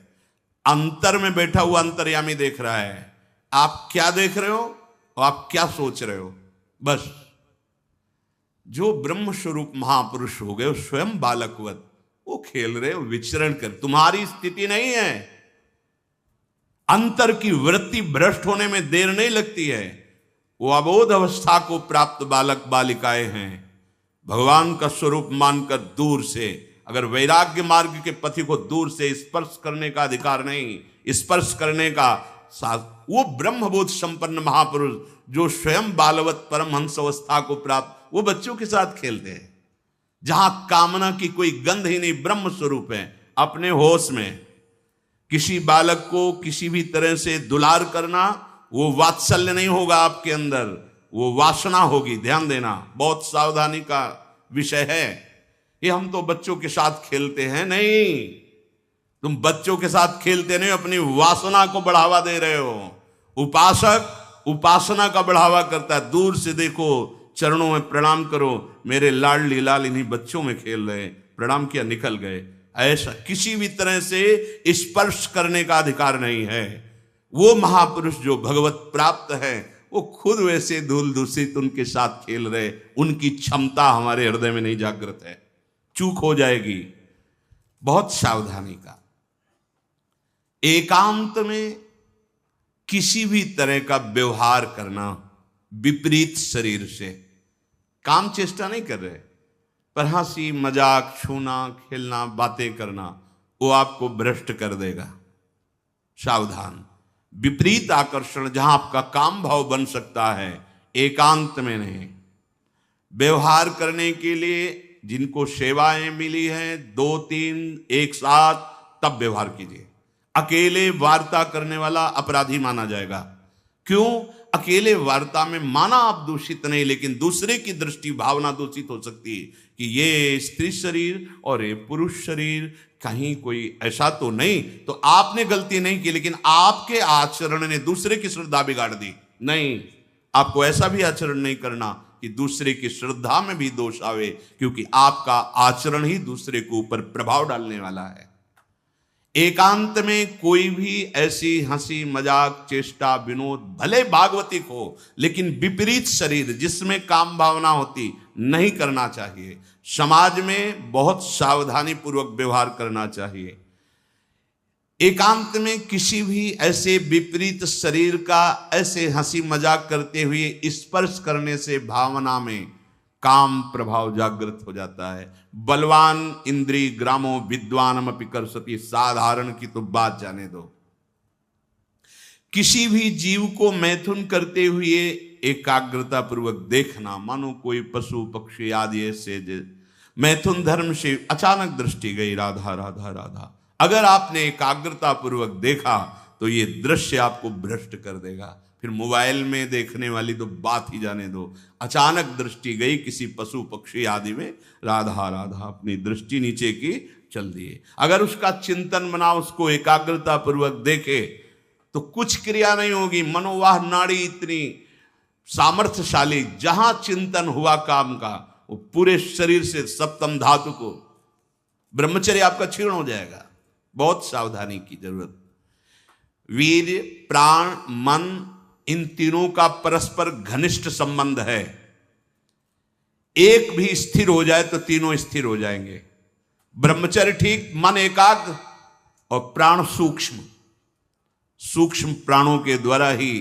अंतर में बैठा हुआ अंतर्यामी देख रहा है आप क्या देख रहे हो और आप क्या सोच रहे हो। बस जो ब्रह्म स्वरूप महापुरुष हो गए स्वयं बालकवत, वो खेल रहे हो, विचरण कर, तुम्हारी स्थिति नहीं है। अंतर की वृत्ति भ्रष्ट होने में देर नहीं लगती है। वो अबोध अवस्था को प्राप्त बालक बालिकाएं हैं। भगवान का स्वरूप मानकर दूर से, अगर वैराग्य मार्ग के पथि को दूर से स्पर्श करने का अधिकार नहीं, स्पर्श करने का वो ब्रह्मबोध संपन्न महापुरुष जो स्वयं बालवत परमहंस अवस्था को प्राप्त, वो बच्चों के साथ खेलते हैं जहां कामना की कोई गंध ही नहीं, ब्रह्म स्वरूप है अपने होश में। किसी बालक को किसी भी तरह से दुलार करना, वो वात्सल्य नहीं होगा आपके अंदर, वो वासना होगी। ध्यान देना, बहुत सावधानी का विषय है ये। हम तो बच्चों के साथ खेलते हैं, नहीं, तुम बच्चों के साथ खेलते नहीं, अपनी वासना को बढ़ावा दे रहे हो। उपासक उपासना का बढ़ावा करता है। दूर से देखो, चरणों में प्रणाम करो, मेरे लाडली लाल इन्हीं बच्चों में खेल रहे, प्रणाम किया निकल गए। ऐसा किसी भी तरह से स्पर्श करने का अधिकार नहीं है। वो महापुरुष जो भगवत प्राप्त है वो खुद वैसे धूल दूषित उनके साथ खेल रहे, उनकी क्षमता हमारे हृदय में नहीं जागृत है, चूक हो जाएगी। बहुत सावधानी का। एकांत में किसी भी तरह का व्यवहार करना विपरीत शरीर से, काम चेष्टा नहीं कर रहे, पर हंसी मजाक, छूना, खेलना, बातें करना, वो आपको भ्रष्ट कर देगा। सावधान। विपरीत आकर्षण जहां आपका काम भाव बन सकता है, एकांत में नहीं। व्यवहार करने के लिए जिनको सेवाएं मिली हैं 2-3 एक साथ, तब व्यवहार कीजिए। अकेले वार्ता करने वाला अपराधी माना जाएगा। क्यों? अकेले वार्ता में माना आप दूषित नहीं, लेकिन दूसरे की दृष्टि भावना दूषित हो सकती है कि ये स्त्री शरीर और ये पुरुष शरीर, कहीं कोई ऐसा तो नहीं, तो आपने गलती नहीं की, लेकिन आपके आचरण ने दूसरे की श्रद्धा बिगाड़ दी। नहीं, आपको ऐसा भी आचरण नहीं करना कि दूसरे की श्रद्धा में भी दोष आवे, क्योंकि आपका आचरण ही दूसरे के ऊपर प्रभाव डालने वाला है। एकांत में कोई भी ऐसी हंसी मजाक चेष्टा विनोद, भले भागवतिक हो, लेकिन विपरीत शरीर जिसमें काम भावना होती, नहीं करना चाहिए। समाज में बहुत सावधानी पूर्वक व्यवहार करना चाहिए। एकांत में किसी भी ऐसे विपरीत शरीर का ऐसे हंसी मजाक करते हुए स्पर्श करने से भावना में काम प्रभाव जागृत हो जाता है। बलवान इंद्री ग्रामो विद्वानमपि करसति, साधारण की तो बात जाने दो। किसी भी जीव को मैथुन करते हुए एकाग्रता पूर्वक देखना, मानो कोई पशु पक्षी आदि ऐसे मैथुन धर्म से अचानक दृष्टि गई, राधा राधा राधा, अगर आपने एकाग्रता पूर्वक देखा तो ये दृश्य आपको भ्रष्ट कर देगा। फिर मोबाइल में देखने वाली तो बात ही जाने दो। अचानक दृष्टि गई किसी पशु पक्षी आदि में, राधा राधा, अपनी दृष्टि नीचे की चल दिए। अगर उसका चिंतन बना, उसको एकाग्रता पूर्वक देखे तो कुछ क्रिया नहीं होगी। मनोवाह नाड़ी इतनी सामर्थ्यशाली, जहां चिंतन हुआ काम का, वो पूरे शरीर से सप्तम धातु को, ब्रह्मचर्य आपका क्षीण हो जाएगा। बहुत सावधानी की जरूरत। वीर्य, प्राण, मन, इन तीनों का परस्पर घनिष्ठ संबंध है। एक भी स्थिर हो जाए तो तीनों स्थिर हो जाएंगे। ब्रह्मचर्य ठीक, मन एकाग्र और प्राण सूक्ष्म। सूक्ष्म प्राणों के द्वारा ही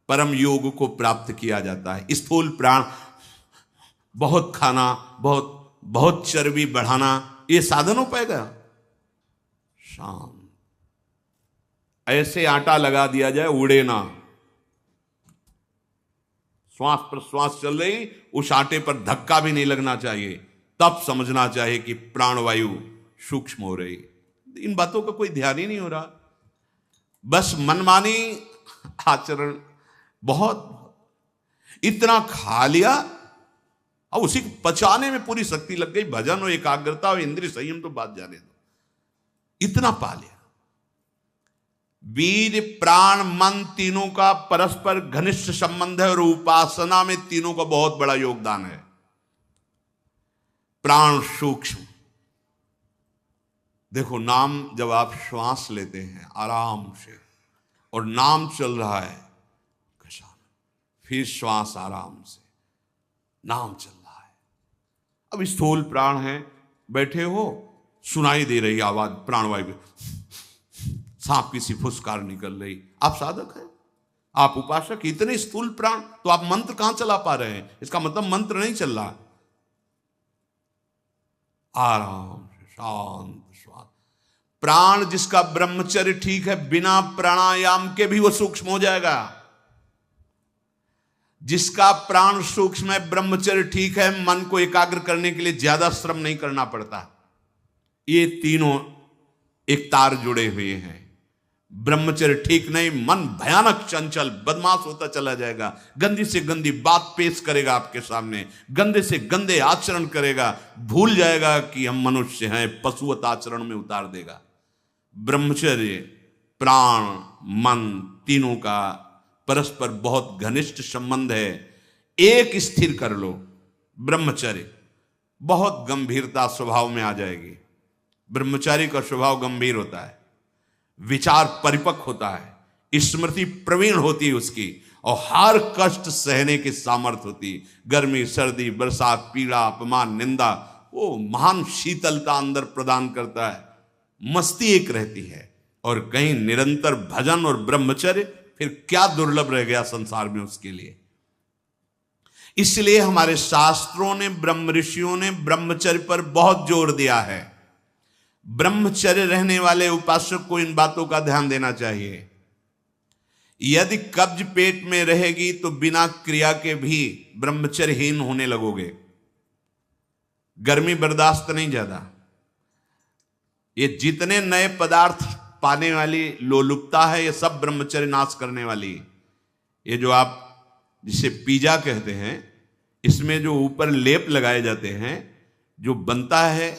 परम योग को प्राप्त किया जाता है। स्थूल प्राण, बहुत खाना, बहुत चर्बी बढ़ाना, ये साधन हो पाएगा? शाम ऐसे आटा लगा दिया जाए, उड़े ना। श्वास प्रश्वास चल रही, उस आटे पर धक्का भी नहीं लगना चाहिए, तब समझना चाहिए कि प्राणवायु सूक्ष्म हो रही। इन बातों का कोई ध्यान ही नहीं हो रहा, बस मनमानी आचरण। बहुत इतना खा लिया और उसी को पचाने में पूरी शक्ति लग गई। भजन और एकाग्रता और इंद्रिय संयम तो बात जाने दो, इतना पा लिया। वीर, प्राण, मन, तीनों का परस्पर घनिष्ठ संबंध है और उपासना में तीनों का बहुत बड़ा योगदान है। प्राण सूक्ष्म, देखो नाम जब आप श्वास लेते हैं आराम से, और नाम चल रहा है कशान, फिर श्वास आराम से, नाम चल रहा है। अब स्थूल प्राण है, बैठे हो, सुनाई दे रही आवाज प्राणवायु, सांप की सी फुसकार निकल रही, आप साधक हैं, आप उपासक। इतने स्थूल प्राण, तो आप मंत्र कहां चला पा रहे हैं? इसका मतलब मंत्र नहीं चल रहा। आराम से शांत श्वास। प्राण जिसका ब्रह्मचर्य ठीक है, बिना प्राणायाम के भी वो सूक्ष्म हो जाएगा। जिसका प्राण सूक्ष्म है, ब्रह्मचर्य ठीक है, मन को एकाग्र करने के लिए ज्यादा श्रम नहीं करना पड़ता। ये तीनों एक तार जुड़े हुए हैं। ब्रह्मचर्य ठीक नहीं, मन भयानक चंचल बदमाश होता चला जाएगा, गंदी से गंदी बात पेश करेगा आपके सामने, गंदे से गंदे आचरण करेगा, भूल जाएगा कि हम मनुष्य हैं, पशुवत आचरण में उतार देगा। ब्रह्मचर्य, प्राण, मन, तीनों का परस्पर बहुत घनिष्ठ संबंध है। एक स्थिर कर लो, ब्रह्मचर्य, बहुत गंभीरता स्वभाव में आ जाएगी। ब्रह्मचारी का स्वभाव गंभीर होता है, विचार परिपक्व होता है, स्मृति प्रवीण होती है उसकी, और हर कष्ट सहने की सामर्थ्य होती। गर्मी, सर्दी, बरसात, पीड़ा, अपमान, निंदा, वो महान शीतलता अंदर प्रदान करता है। मस्ती एक रहती है, और कहीं निरंतर भजन और ब्रह्मचर्य, फिर क्या दुर्लभ रह गया संसार में उसके लिए। इसलिए हमारे शास्त्रों ने, ब्रह्म ऋषियों ने ब्रह्मचर्य पर बहुत जोर दिया है। ब्रह्मचर्य रहने वाले उपासक को इन बातों का ध्यान देना चाहिए। यदि कब्ज पेट में रहेगी तो बिना क्रिया के भी ब्रह्मचर्यहीन होने लगोगे। गर्मी बर्दाश्त नहीं ज्यादा। ये जितने नए पदार्थ पाने वाली लोलुपता है, ये सब ब्रह्मचर्य नाश करने वाली। ये जो आप जिसे पिज्जा कहते हैं, इसमें जो ऊपर लेप लगाए जाते हैं, जो बनता है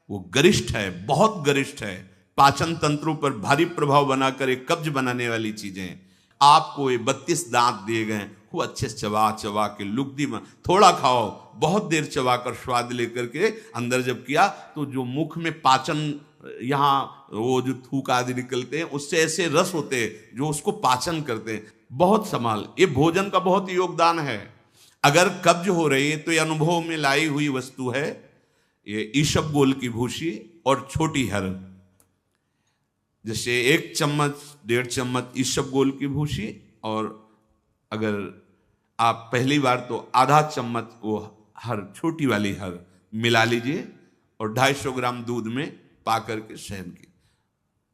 वो गरिष्ठ है, बहुत गरिष्ठ है। पाचन तंत्रों पर भारी प्रभाव बनाकर एक कब्ज बनाने वाली चीजें। आपको ये 32 दांत दिए गए, वो अच्छे से चबा चबा के लुगदी में थोड़ा खाओ, बहुत देर चबा कर स्वाद लेकर के अंदर जब किया तो जो मुख में पाचन, यहाँ वो जो थूक आदि निकलते हैं, उससे ऐसे रस होते हैं जो उसको पाचन करते हैं। बहुत संभाल, ये भोजन का बहुत योगदान है। अगर कब्ज हो रही है तो ये अनुभव में लाई हुई वस्तु है, ये ईशबगोल की भूसी और छोटी हर। जैसे 1 चम्मच 1.5 चम्मच ईशबगोल की भूसी, और अगर आप पहली बार तो आधा चम्मच वो हर, छोटी वाली हर मिला लीजिए और 250 ग्राम दूध में पा करके शहन की।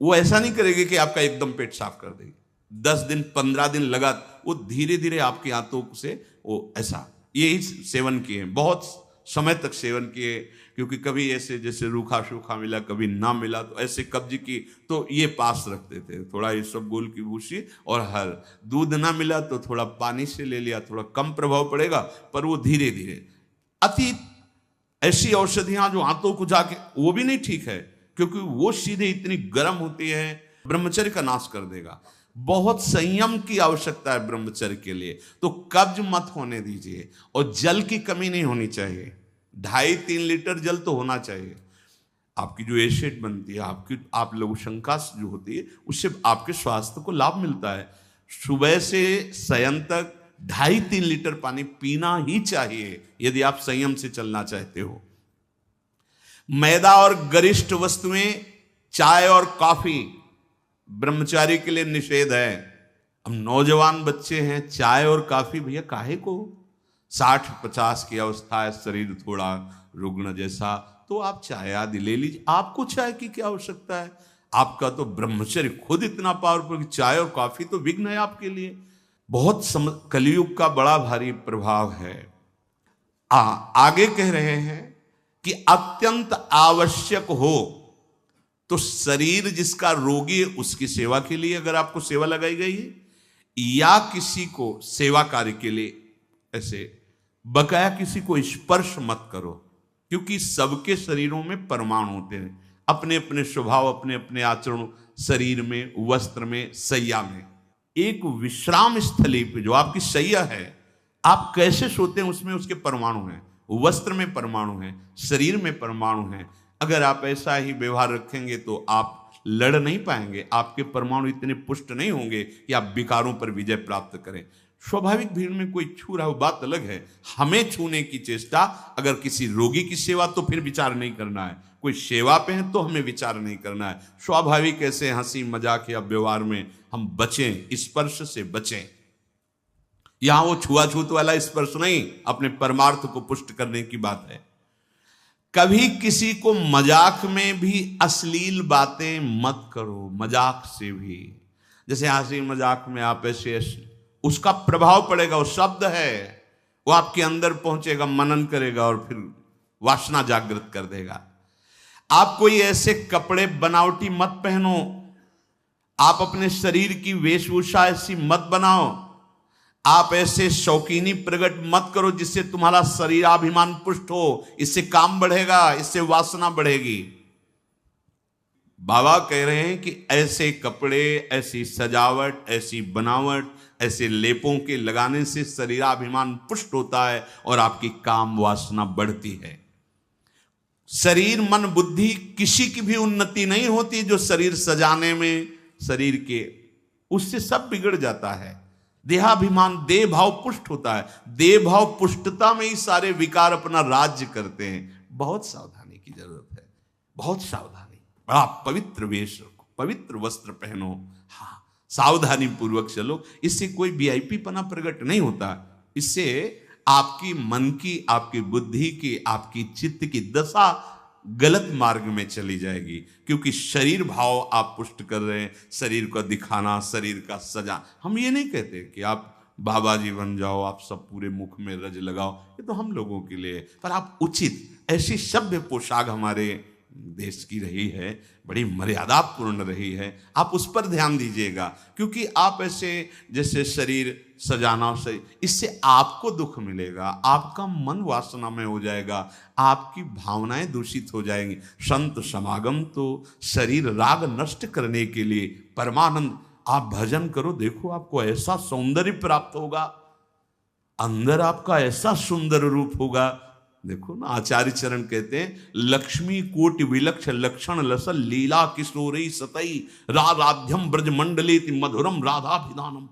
वो ऐसा नहीं करेगी कि आपका एकदम पेट साफ कर देगी। 10 दिन 15 दिन लगा, वो धीरे धीरे आपकी आंतों से वो ऐसा, यही सेवन किए, बहुत समय तक सेवन किए। क्योंकि कभी ऐसे जैसे रूखा सूखा मिला, कभी ना मिला, तो ऐसे कब्ज की तो ये पास रखते थे, थोड़ा ईशबगोल की भूसी और हर। दूध ना मिला तो थोड़ा पानी से ले लिया, थोड़ा कम प्रभाव पड़ेगा, पर वो धीरे धीरे। अति ऐसी औषधियां जो आंतों को जाके, वो भी नहीं ठीक है, क्योंकि वो सीधे इतनी गर्म होती है, ब्रह्मचर्य का नाश कर देगा। बहुत संयम की आवश्यकता है ब्रह्मचर्य के लिए। तो कब्ज मत होने दीजिए, और जल की कमी नहीं होनी चाहिए। 2.5-3 लीटर जल तो होना चाहिए। आपकी जो एसिड बनती है, आपकी आप लघुशंका जो होती है, उससे आपके स्वास्थ्य को लाभ मिलता है। सुबह से शयन तक 2.5-3 लीटर पानी पीना ही चाहिए, यदि आप संयम से चलना चाहते हो। मैदा और गरिष्ठ वस्तुएं, चाय और कॉफी ब्रह्मचारी के लिए निषेध है। अब नौजवान बच्चे हैं, चाय और कॉफी भैया काहे को? 60-50 की अवस्था है, शरीर थोड़ा रुग्ण जैसा, तो आप चाय आदि ले लीजिए। आपको चाय की क्या आवश्यकता है? आपका तो ब्रह्मचर्य खुद इतना पावरफुल कि चाय और कॉफी तो विघ्न है आपके लिए। बहुत कलयुग का बड़ा भारी प्रभाव है। आगे कह रहे हैं कि अत्यंत आवश्यक हो तो शरीर जिसका रोगी है उसकी सेवा के लिए अगर आपको सेवा लगाई गई है, या किसी को सेवा कार्य के लिए, ऐसे बकाया किसी को स्पर्श मत करो, क्योंकि सबके शरीरों में परमाणु होते हैं, अपने अपने स्वभाव, अपने अपने आचरण, शरीर में, वस्त्र में, सैया में। एक विश्राम स्थली पे जो आपकी सैया है, आप कैसे सोते हैं उसमें उसके परमाणु हैं, वस्त्र में परमाणु हैं, शरीर में परमाणु हैं। अगर आप ऐसा ही व्यवहार रखेंगे तो आप लड़ नहीं पाएंगे, आपके परमाणु इतने पुष्ट नहीं होंगे कि आप विकारों पर विजय प्राप्त करें। स्वाभाविक भीड़ में कोई छू रहा हो बात अलग है, हमें छूने की चेष्टा, अगर किसी रोगी की सेवा तो फिर विचार नहीं करना है, कोई सेवा पे है तो हमें विचार नहीं करना है। स्वाभाविक ऐसे हंसी मजाक या व्यवहार में हम बचें, स्पर्श से बचें। यहां वो छुआछूत वाला स्पर्श नहीं, अपने परमार्थ को पुष्ट करने की बात है। कभी किसी को मजाक में भी अश्लील बातें मत करो, मजाक से भी। जैसे हंसी मजाक में आप ऐसे, उसका प्रभाव पड़ेगा, वो शब्द है, वो आपके अंदर पहुंचेगा, मनन करेगा और फिर वासना जागृत कर देगा। आप कोई ऐसे कपड़े बनावटी मत पहनो, आप अपने शरीर की वेशभूषा ऐसी मत बनाओ, आप ऐसे शौकीनी प्रकट मत करो जिससे तुम्हारा शरीराभिमान पुष्ट हो। इससे काम बढ़ेगा, इससे वासना बढ़ेगी। बाबा कह रहे हैं कि ऐसे कपड़े, ऐसी सजावट, ऐसी बनावट, ऐसे लेपों के लगाने से शरीराभिमान पुष्ट होता है और आपकी काम वासना बढ़ती है। शरीर मन बुद्धि किसी की भी उन्नति नहीं होती जो शरीर सजाने में, शरीर के, उससे सब बिगड़ जाता है। देहाभिमान, देह भाव पुष्ट होता है, देह भाव पुष्टता में ही सारे विकार अपना राज्य करते हैं। बहुत सावधानी की जरूरत है, बहुत सावधानी। बड़ा पवित्र वेश रखो, पवित्र वस्त्र पहनो, हाँ, सावधानी पूर्वक चलो। इससे कोई वीआईपी पना प्रकट नहीं होता, इससे आपकी मन की, आपकी बुद्धि की, आपकी चित्त की दशा गलत मार्ग में चली जाएगी, क्योंकि शरीर भाव आप पुष्ट कर रहे हैं, शरीर को दिखाना, शरीर का सजा। हम ये नहीं कहते कि आप बाबा जी बन जाओ, आप सब पूरे मुख में रज लगाओ, ये तो हम लोगों के लिए। पर आप उचित ऐसी सभ्य पोशाक हमारे देश की रही है, बड़ी मर्यादापूर्ण रही है, आप उस पर ध्यान दीजिएगा। क्योंकि आप ऐसे जैसे शरीर सजाना सही, इससे आपको दुख मिलेगा, आपका मन वासना में हो जाएगा, आपकी भावनाएं दूषित हो जाएंगी। संत समागम तो शरीर राग नष्ट करने के लिए, परमानंद। आप भजन करो, देखो आपको ऐसा सौंदर्य प्राप्त होगा, अंदर आपका ऐसा सुंदर रूप होगा। देखो ना, आचार्य चरण कहते हैं, लक्ष्मी कोटि विलक्ष लक्षण लसल लीला किशोरी सतई राधाध्यम ब्रज मंडले मधुरम राधाभिधानम।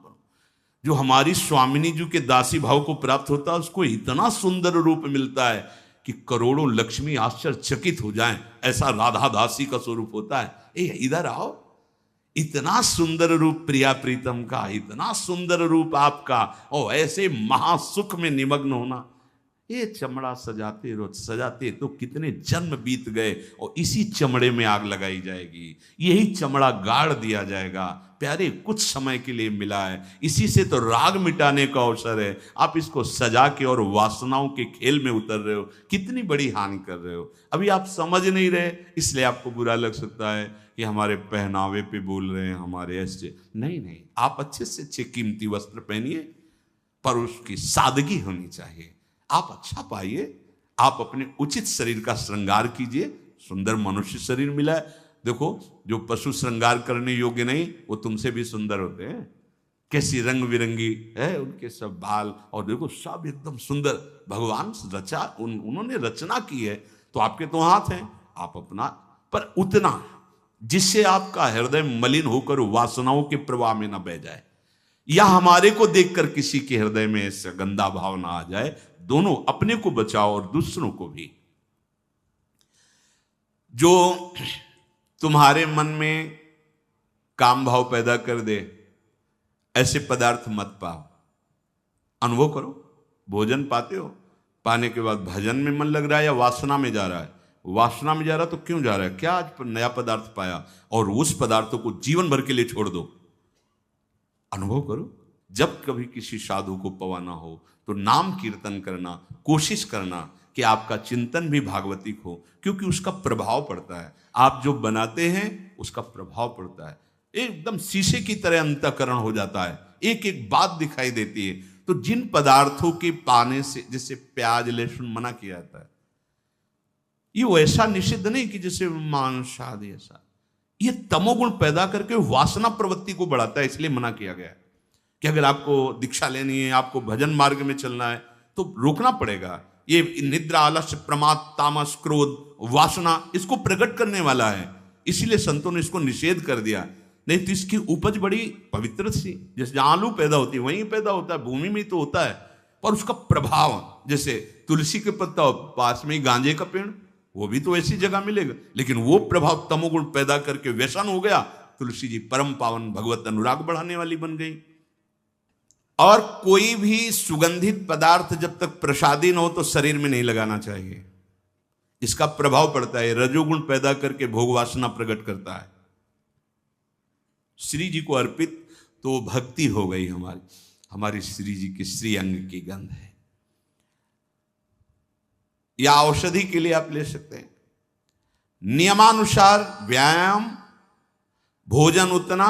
जो हमारी स्वामिनी जी के दासी भाव को प्राप्त होता है, उसको इतना सुंदर रूप मिलता है कि करोड़ों लक्ष्मी आश्चर्यचकित हो जाएं। ऐसा राधा दासी का स्वरूप होता है। इधर आओ, इतना सुंदर रूप प्रिया प्रीतम का, इतना सुंदर रूप आपका, और ऐसे महासुख में निमग्न होना। ये चमड़ा सजाते रोज सजाते तो कितने जन्म बीत गए, और इसी चमड़े में आग लगाई जाएगी, यही चमड़ा गाड़ दिया जाएगा। प्यारे, कुछ समय के लिए मिला है, इसी से तो राग मिटाने का अवसर है। आप इसको सजा के और वासनाओं के खेल में उतर रहे हो, कितनी बड़ी हानि कर रहे हो। अभी आप समझ नहीं रहे, इसलिए आपको बुरा लग सकता है कि हमारे पहनावे पे बोल रहे हैं, हमारे ऐसे। नहीं, आप अच्छे से अच्छे कीमती वस्त्र पहनिए, पर उसकी सादगी होनी चाहिए। आप अच्छा पाइए, आप अपने उचित शरीर का श्रृंगार कीजिए। सुंदर मनुष्य शरीर मिला है। देखो, जो पशु श्रृंगार करने योग्य नहीं, वो तुमसे भी सुंदर होते हैं। कैसी रंग बिरंगी है उनके सब बाल, और देखो सब एकदम सुंदर। भगवान रचा, उन्होंने रचना की है, तो आपके तो हाथ हैं, आप अपना, पर उतना जिससे आपका हृदय मलिन होकर वासनाओं के प्रवाह में न बह जाए, या हमारे को देखकर किसी के हृदय में ऐसा गंदा भाव ना आ जाए। दोनों, अपने को बचाओ और दूसरों को भी। जो तुम्हारे मन में काम भाव पैदा कर दे, ऐसे पदार्थ मत पाओ। अनुभव करो, भोजन पाते हो, पाने के बाद भजन में मन लग रहा है या वासना में जा रहा है? वासना में जा रहा तो क्यों जा रहा है? क्या आज नया पदार्थ पाया, और उस पदार्थों को जीवन भर के लिए छोड़ दो। अनुभव करो। जब कभी किसी साधु को पवाना हो तो नाम कीर्तन करना, कोशिश करना कि आपका चिंतन भी भागवतिक हो, क्योंकि उसका प्रभाव पड़ता है। आप जो बनाते हैं उसका प्रभाव पड़ता है, एकदम शीशे की तरह अंतःकरण हो जाता है, एक एक बात दिखाई देती है। तो जिन पदार्थों के पाने से, जैसे प्याज लहसुन मना किया जाता है, ये वैसा निषिद्ध नहीं कि जैसे मांस आदि ऐसा, ये तमोगुण पैदा करके वासना प्रवृत्ति को बढ़ाता है, इसलिए मना किया गया है कि अगर आपको दीक्षा लेनी है, आपको भजन मार्ग में चलना है, तो रोकना पड़ेगा। ये निद्रा, आलस्य, प्रमाद, तामस, क्रोध, वासना, इसको प्रकट करने वाला है, इसीलिए संतों ने इसको निषेध कर दिया। नहीं तो इसकी उपज बड़ी पवित्र थी, जैसे जहां आलू पैदा होती है वहीं पैदा होता है, भूमि में तो होता है, पर उसका प्रभाव, जैसे तुलसी के पत्ता पास में ही गांजे का पेड़, वो भी तो ऐसी जगह मिलेगा, लेकिन वो प्रभाव तमोगुण पैदा करके व्यसन हो गया। तुलसी जी परम पावन भगवत अनुराग बढ़ाने वाली बन गई। और कोई भी सुगंधित पदार्थ जब तक प्रसादी न हो तो शरीर में नहीं लगाना चाहिए, इसका प्रभाव पड़ता है, रजोगुण पैदा करके भोग वासना प्रकट करता है। श्री जी को अर्पित तो भक्ति हो गई हमारी श्री जी की श्री अंग की गंध है, या औषधि के लिए आप ले सकते हैं। नियमानुसार व्यायाम, भोजन उतना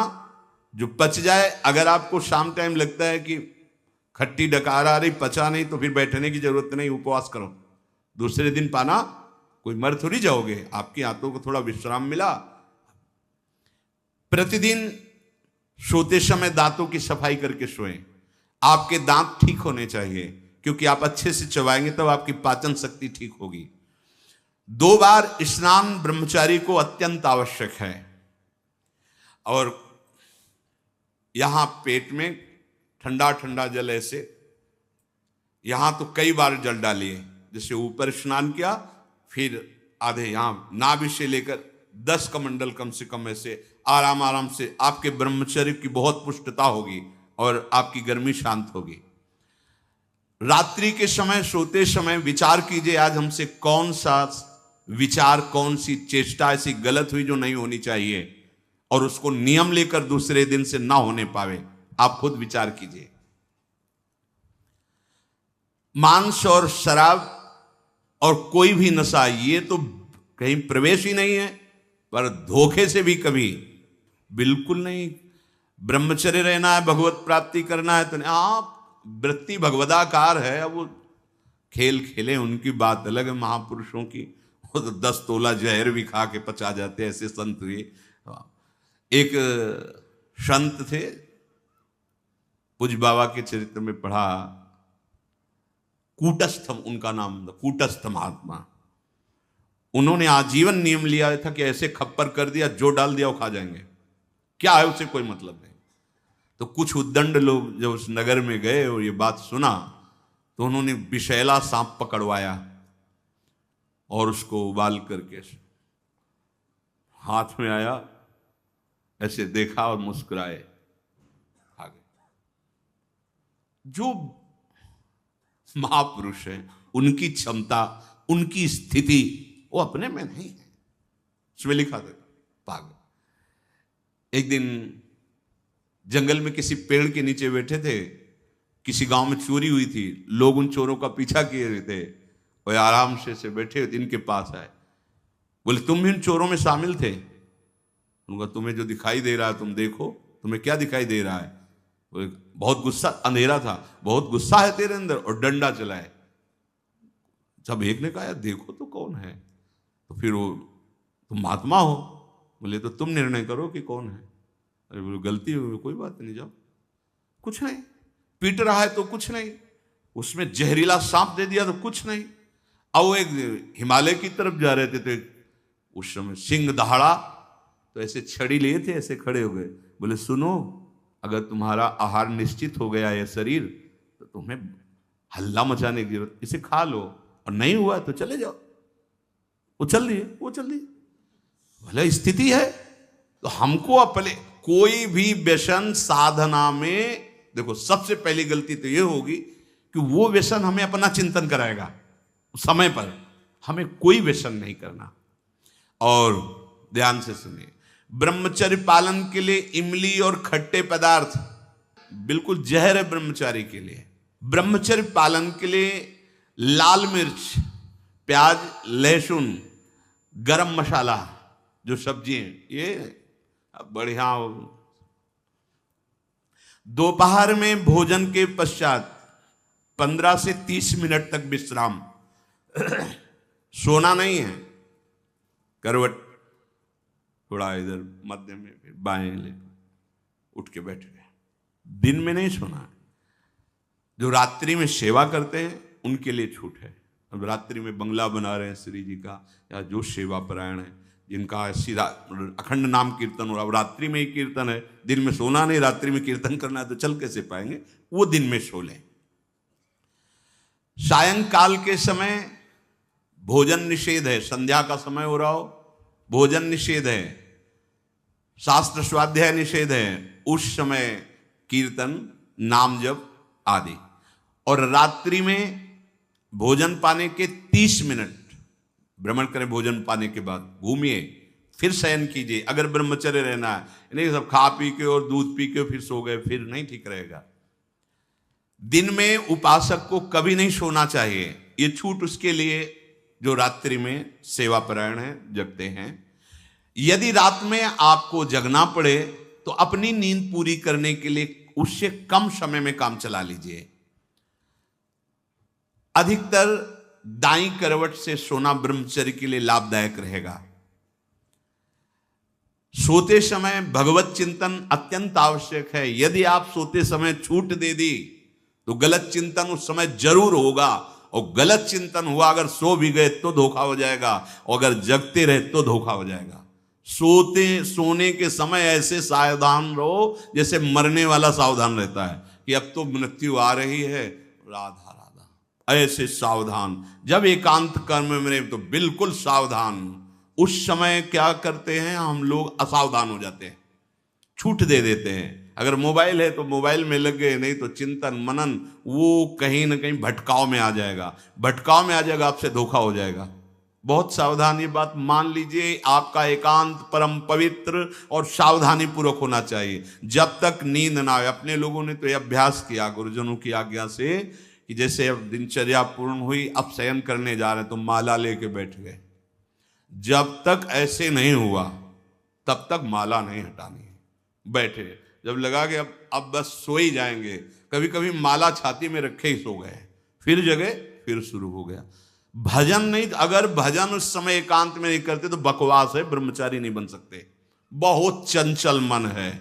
जो पच जाए। अगर आपको शाम टाइम लगता है कि खट्टी डकार आ रही, पचा नहीं, तो फिर बैठने की जरूरत नहीं, उपवास करो, दूसरे दिन पाना, कोई मर थोड़ी जाओगे, आपकी आंतों को थोड़ा विश्राम मिला। प्रतिदिन सोते समय दांतों की सफाई करके सोएं। आपके दांत ठीक होने चाहिए, क्योंकि आप अच्छे से चबाएंगे तब आपकी पाचन शक्ति ठीक होगी। 2 बार स्नान ब्रह्मचारी को अत्यंत आवश्यक है। और यहां पेट में ठंडा ठंडा जल, ऐसे यहां तो कई बार जल डालिए, जैसे ऊपर स्नान किया, फिर आधे यहां नाभि से लेकर 10 कमंडल कम से कम, ऐसे आराम आराम से आपके ब्रह्मचर्य की बहुत पुष्टता होगी और आपकी गर्मी शांत होगी। रात्रि के समय सोते समय विचार कीजिए, आज हमसे कौन सा विचार, कौन सी चेष्टा ऐसी गलत हुई जो नहीं होनी चाहिए, और उसको नियम लेकर दूसरे दिन से ना होने पावे। आप खुद विचार कीजिए। मांस और शराब और कोई भी नशा, ये तो कहीं प्रवेश ही नहीं है, पर धोखे से भी कभी बिल्कुल नहीं। ब्रह्मचर्य रहना है, भगवत प्राप्ति करना है, तो आप वृत्ति भगवदाकार है। अब वो खेल खेले, उनकी बात अलग है। महापुरुषों की वो तो 10 तोला जहर भी खा के पचा जाते, ऐसे संत हुए। एक संत थे, पूज बाबा के चरित्र में पढ़ा, कूटस्थम उनका नाम था, कूटस्थ महात्मा। उन्होंने आजीवन नियम लिया था कि ऐसे खप्पर कर दिया, जो डाल दिया वो खा जाएंगे, क्या है उससे कोई मतलब नहीं। तो कुछ उद्दंड लोग जब उस नगर में गए और ये बात सुना, तो उन्होंने विषैला सांप पकड़वाया और उसको उबाल करके हाथ में आया, ऐसे देखा और मुस्कुराए, खा गए। जो महापुरुष है, उनकी क्षमता, उनकी स्थिति वो अपने में नहीं है। उसमें लिखा था पागल। एक दिन जंगल में किसी पेड़ के नीचे बैठे थे, किसी गांव में चोरी हुई थी, लोग उन चोरों का पीछा किए रहे थे, और आराम से बैठे हुए इनके पास आए, बोले तुम भी इन चोरों में शामिल थे? उनका तुम्हें जो दिखाई दे रहा है तुम देखो, तुम्हें क्या दिखाई दे रहा है? बोले बहुत गुस्सा, अंधेरा था, बहुत गुस्सा है तेरे अंदर, और डंडा चलाए। जब एक ने कहा देखो तो कौन है, तो फिर वो तुम महात्मा हो? बोले तो तुम निर्णय करो कि कौन है। अरे बोले गलती हुई, कोई बात नहीं, जाओ। कुछ नहीं, पीट रहा है तो कुछ नहीं, उसमें जहरीला सांप दे दिया तो कुछ नहीं। अब वो एक हिमालय की तरफ जा रहे थे, तो उस समय सिंह दहाड़ा, तो ऐसे छड़ी लिए थे, ऐसे खड़े हो गए। बोले सुनो, अगर तुम्हारा आहार निश्चित हो गया है शरीर, तो तुम्हें हल्ला मचाने की जरूरत, इसे खा लो, और नहीं हुआ तो चले जाओ। वो चल रही भले स्थिति है। तो हमको अपने कोई भी व्यसन साधना में, देखो सबसे पहली गलती तो ये होगी कि वो व्यसन हमें अपना चिंतन कराएगा। समय पर हमें कोई व्यसन नहीं करना। और ध्यान से सुनिए, ब्रह्मचर्य पालन के लिए इमली और खट्टे पदार्थ बिल्कुल जहर है ब्रह्मचारी के लिए। ब्रह्मचर्य पालन के लिए लाल मिर्च, प्याज, लहसुन, गरम मसाला, जो सब्जी हैं, ये बढ़िया। दोपहर में भोजन के पश्चात 15 से 30 मिनट तक विश्राम। सोना नहीं है, करवट थोड़ा इधर मध्य में, फिर बाएं ले, उठ के बैठ गए। दिन में नहीं सोना है। जो रात्रि में सेवा करते हैं उनके लिए छूट है। अब रात्रि में बंगला बना रहे हैं श्री जी का, या जो सेवा परायण है, जिनका सीधा अखंड नाम कीर्तन हो रहा है, रात्रि में ही कीर्तन है, दिन में सोना नहीं, रात्रि में कीर्तन करना है, तो चल कैसे पाएंगे? वो दिन में सो लें। सायंकाल के समय भोजन निषेध है। संध्या का समय हो रहा हो, भोजन निषेध है, शास्त्र स्वाध्याय निषेध है। उस समय कीर्तन, नाम जप आदि। और रात्रि में भोजन पाने के 30 मिनट भ्रमण करें। भोजन पाने के बाद घूमिए, फिर शयन कीजिए। अगर ब्रह्मचर्य रहना है, नहीं सब खा पी के और दूध पी के फिर सो गए, फिर नहीं ठीक रहेगा। दिन में उपासक को कभी नहीं सोना चाहिए। ये छूट उसके लिए जो रात्रि में सेवा परायण है, जगते हैं। यदि रात में आपको जगना पड़े तो अपनी नींद पूरी करने के लिए उससे कम समय में काम चला लीजिए। अधिकतर दाईं करवट से सोना ब्रह्मचर्य के लिए लाभदायक रहेगा। सोते समय भगवत चिंतन अत्यंत आवश्यक है। यदि आप सोते समय छूट दे दी तो गलत चिंतन उस समय जरूर होगा, और गलत चिंतन हुआ अगर सो भी गए तो धोखा हो जाएगा, और अगर जगते रहे तो धोखा हो जाएगा। सोने के समय ऐसे सावधान रहो जैसे मरने वाला सावधान रहता है कि अब तो मृत्यु आ रही है, राधा राधा, ऐसे सावधान। जब एकांत कर्म में तो बिल्कुल सावधान। उस समय क्या करते हैं हम लोग, असावधान हो जाते हैं, छूट दे देते हैं। अगर मोबाइल है तो मोबाइल में लग गए, नहीं तो चिंतन मनन वो कहीं ना कहीं भटकाव में आ जाएगा। भटकाव में आ जाएगा, आपसे धोखा हो जाएगा। बहुत सावधान, ये बात मान लीजिए, आपका एकांत परम पवित्र और सावधानी पूर्वक होना चाहिए। जब तक नींद ना आए, अपने लोगों ने तो ये अभ्यास किया गुरुजनों की आज्ञा से कि जैसे अब दिनचर्या पूर्ण हुई, अब शयन करने जा रहे तो माला लेके बैठ गए। जब तक ऐसे नहीं हुआ तब तक माला नहीं हटानी है। बैठे, जब लगा कि अब बस सो ही जाएंगे, कभी कभी माला छाती में रखे ही सो गए, फिर जगह फिर शुरू हो गया। भजन नहीं, अगर भजन उस समय एकांत में नहीं करते तो बकवास है, ब्रह्मचारी नहीं बन सकते। बहुत चंचल मन है,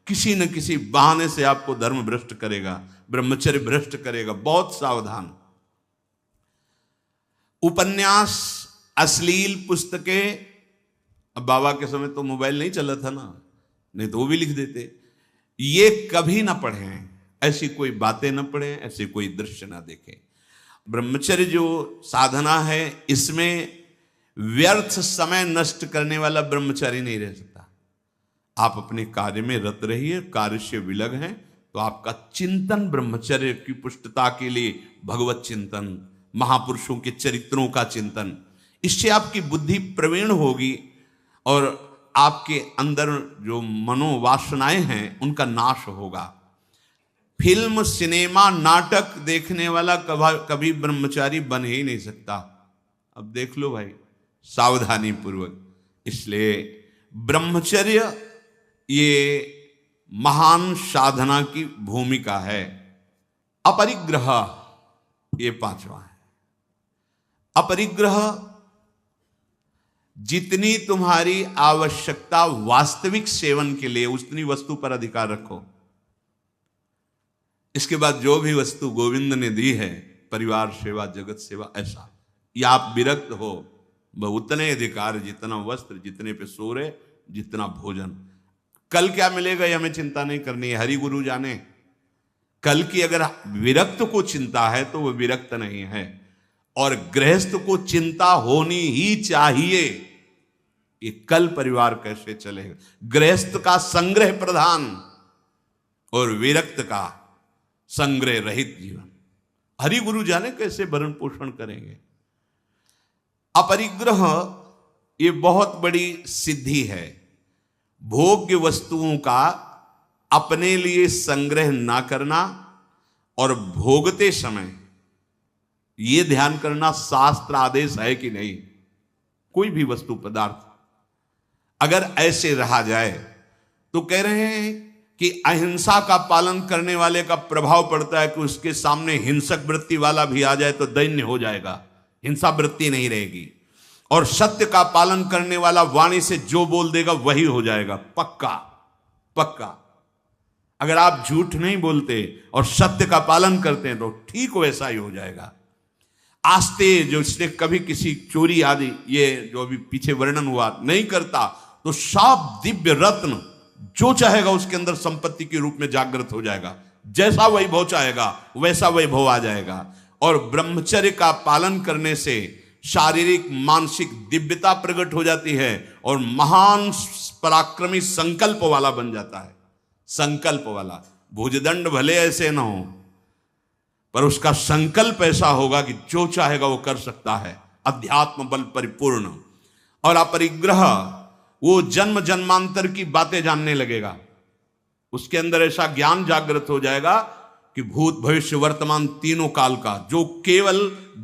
किसी न किसी बहाने से आपको धर्म भ्रष्ट करेगा, ब्रह्मचर्य भ्रष्ट करेगा। बहुत सावधान। उपन्यास, अश्लील पुस्तकें, अब बाबा के समय तो मोबाइल नहीं चला था ना, नहीं तो वो भी लिख देते, ये कभी ना पढ़ें, ऐसी कोई बातें ना पढ़ें, ऐसे कोई दृश्य ना देखें। ब्रह्मचर्य जो साधना है, इसमें व्यर्थ समय नष्ट करने वाला ब्रह्मचारी नहीं रह सकता। आप अपने कार्य में रत रहिए, कार्य से विलग हैं तो आपका चिंतन ब्रह्मचर्य की पुष्टता के लिए भगवत चिंतन, महापुरुषों के चरित्रों का चिंतन, इससे आपकी बुद्धि प्रवीण होगी और आपके अंदर जो मनोवासनाएं हैं उनका नाश होगा। फिल्म, सिनेमा, नाटक देखने वाला कभी ब्रह्मचारी बन ही नहीं सकता। अब देख लो भाई, सावधानी पूर्वक। इसलिए ब्रह्मचर्य ये महान साधना की भूमिका है। अपरिग्रह, ये पांचवा है। अपरिग्रह, जितनी तुम्हारी आवश्यकता वास्तविक सेवन के लिए, उतनी वस्तु पर अधिकार रखो। इसके बाद जो भी वस्तु गोविंद ने दी है, परिवार सेवा, जगत सेवा, ऐसा, या आप विरक्त हो, वह उतने अधिकार, जितना वस्त्र, जितने पे सोरे, जितना भोजन। कल क्या मिलेगा ये हमें चिंता नहीं करनी है, हरि गुरु जाने। कल की अगर विरक्त को चिंता है तो वह विरक्त नहीं है, और गृहस्थ को चिंता होनी ही चाहिए। ये कल परिवार कैसे चलेगा? गृहस्थ का संग्रह प्रधान और विरक्त का संग्रह रहित जीवन। हरि गुरु जाने कैसे भरण पोषण करेंगे। अपरिग्रह ये बहुत बड़ी सिद्धि है। भोग्य वस्तुओं का अपने लिए संग्रह ना करना और भोगते समय ये ध्यान करना शास्त्र आदेश है कि नहीं। कोई भी वस्तु पदार्थ अगर ऐसे रहा जाए तो कह रहे हैं कि अहिंसा का पालन करने वाले का प्रभाव पड़ता है कि उसके सामने हिंसक वृत्ति वाला भी आ जाए तो दैन्य हो जाएगा, हिंसा वृत्ति नहीं रहेगी। और सत्य का पालन करने वाला वाणी से जो बोल देगा वही हो जाएगा, पक्का पक्का। अगर आप झूठ नहीं बोलते और सत्य का पालन करते हैं तो ठीक वैसा ही हो जाएगा। आस्ते जो इसने कभी किसी चोरी आदि, ये जो अभी पीछे वर्णन हुआ, नहीं करता तो साफ दिव्य रत्न जो चाहेगा उसके अंदर संपत्ति के रूप में जागृत हो जाएगा। जैसा वैभव चाहेगा वैसा वैभव आ जाएगा। और ब्रह्मचर्य का पालन करने से शारीरिक मानसिक दिव्यता प्रकट हो जाती है और महान पराक्रमी संकल्प वाला बन जाता है। संकल्प वाला, भुजदंड भले ऐसे ना हो पर उसका संकल्प ऐसा होगा कि जो चाहेगा वो कर सकता है, अध्यात्म बल परिपूर्ण। और अपरिग्रह, वो जन्म जन्मांतर की बातें जानने लगेगा। उसके अंदर ऐसा ज्ञान जागृत हो जाएगा कि भूत भविष्य वर्तमान तीनों काल का, जो केवल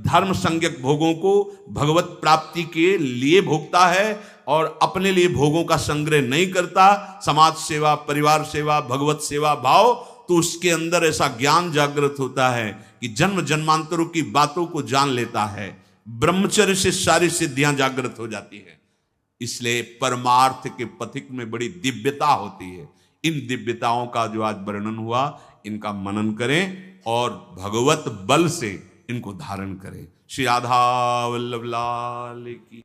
धर्म संज्ञक भोगों को भगवत प्राप्ति के लिए भोगता है और अपने लिए भोगों का संग्रह नहीं करता, समाज सेवा, परिवार सेवा, भगवत सेवा भाव, तो उसके अंदर ऐसा ज्ञान जागृत होता है कि जन्म जन्मांतरों की बातों को जान लेता है। ब्रह्मचर्य से सारी सिद्धियां जागृत हो जाती है। इसलिए परमार्थ के पथिक में बड़ी दिव्यता होती है। इन दिव्यताओं का जो आज वर्णन हुआ, इनका मनन करें और भगवत बल से इनको धारण करें। श्री राधा वल्लभ लाल की।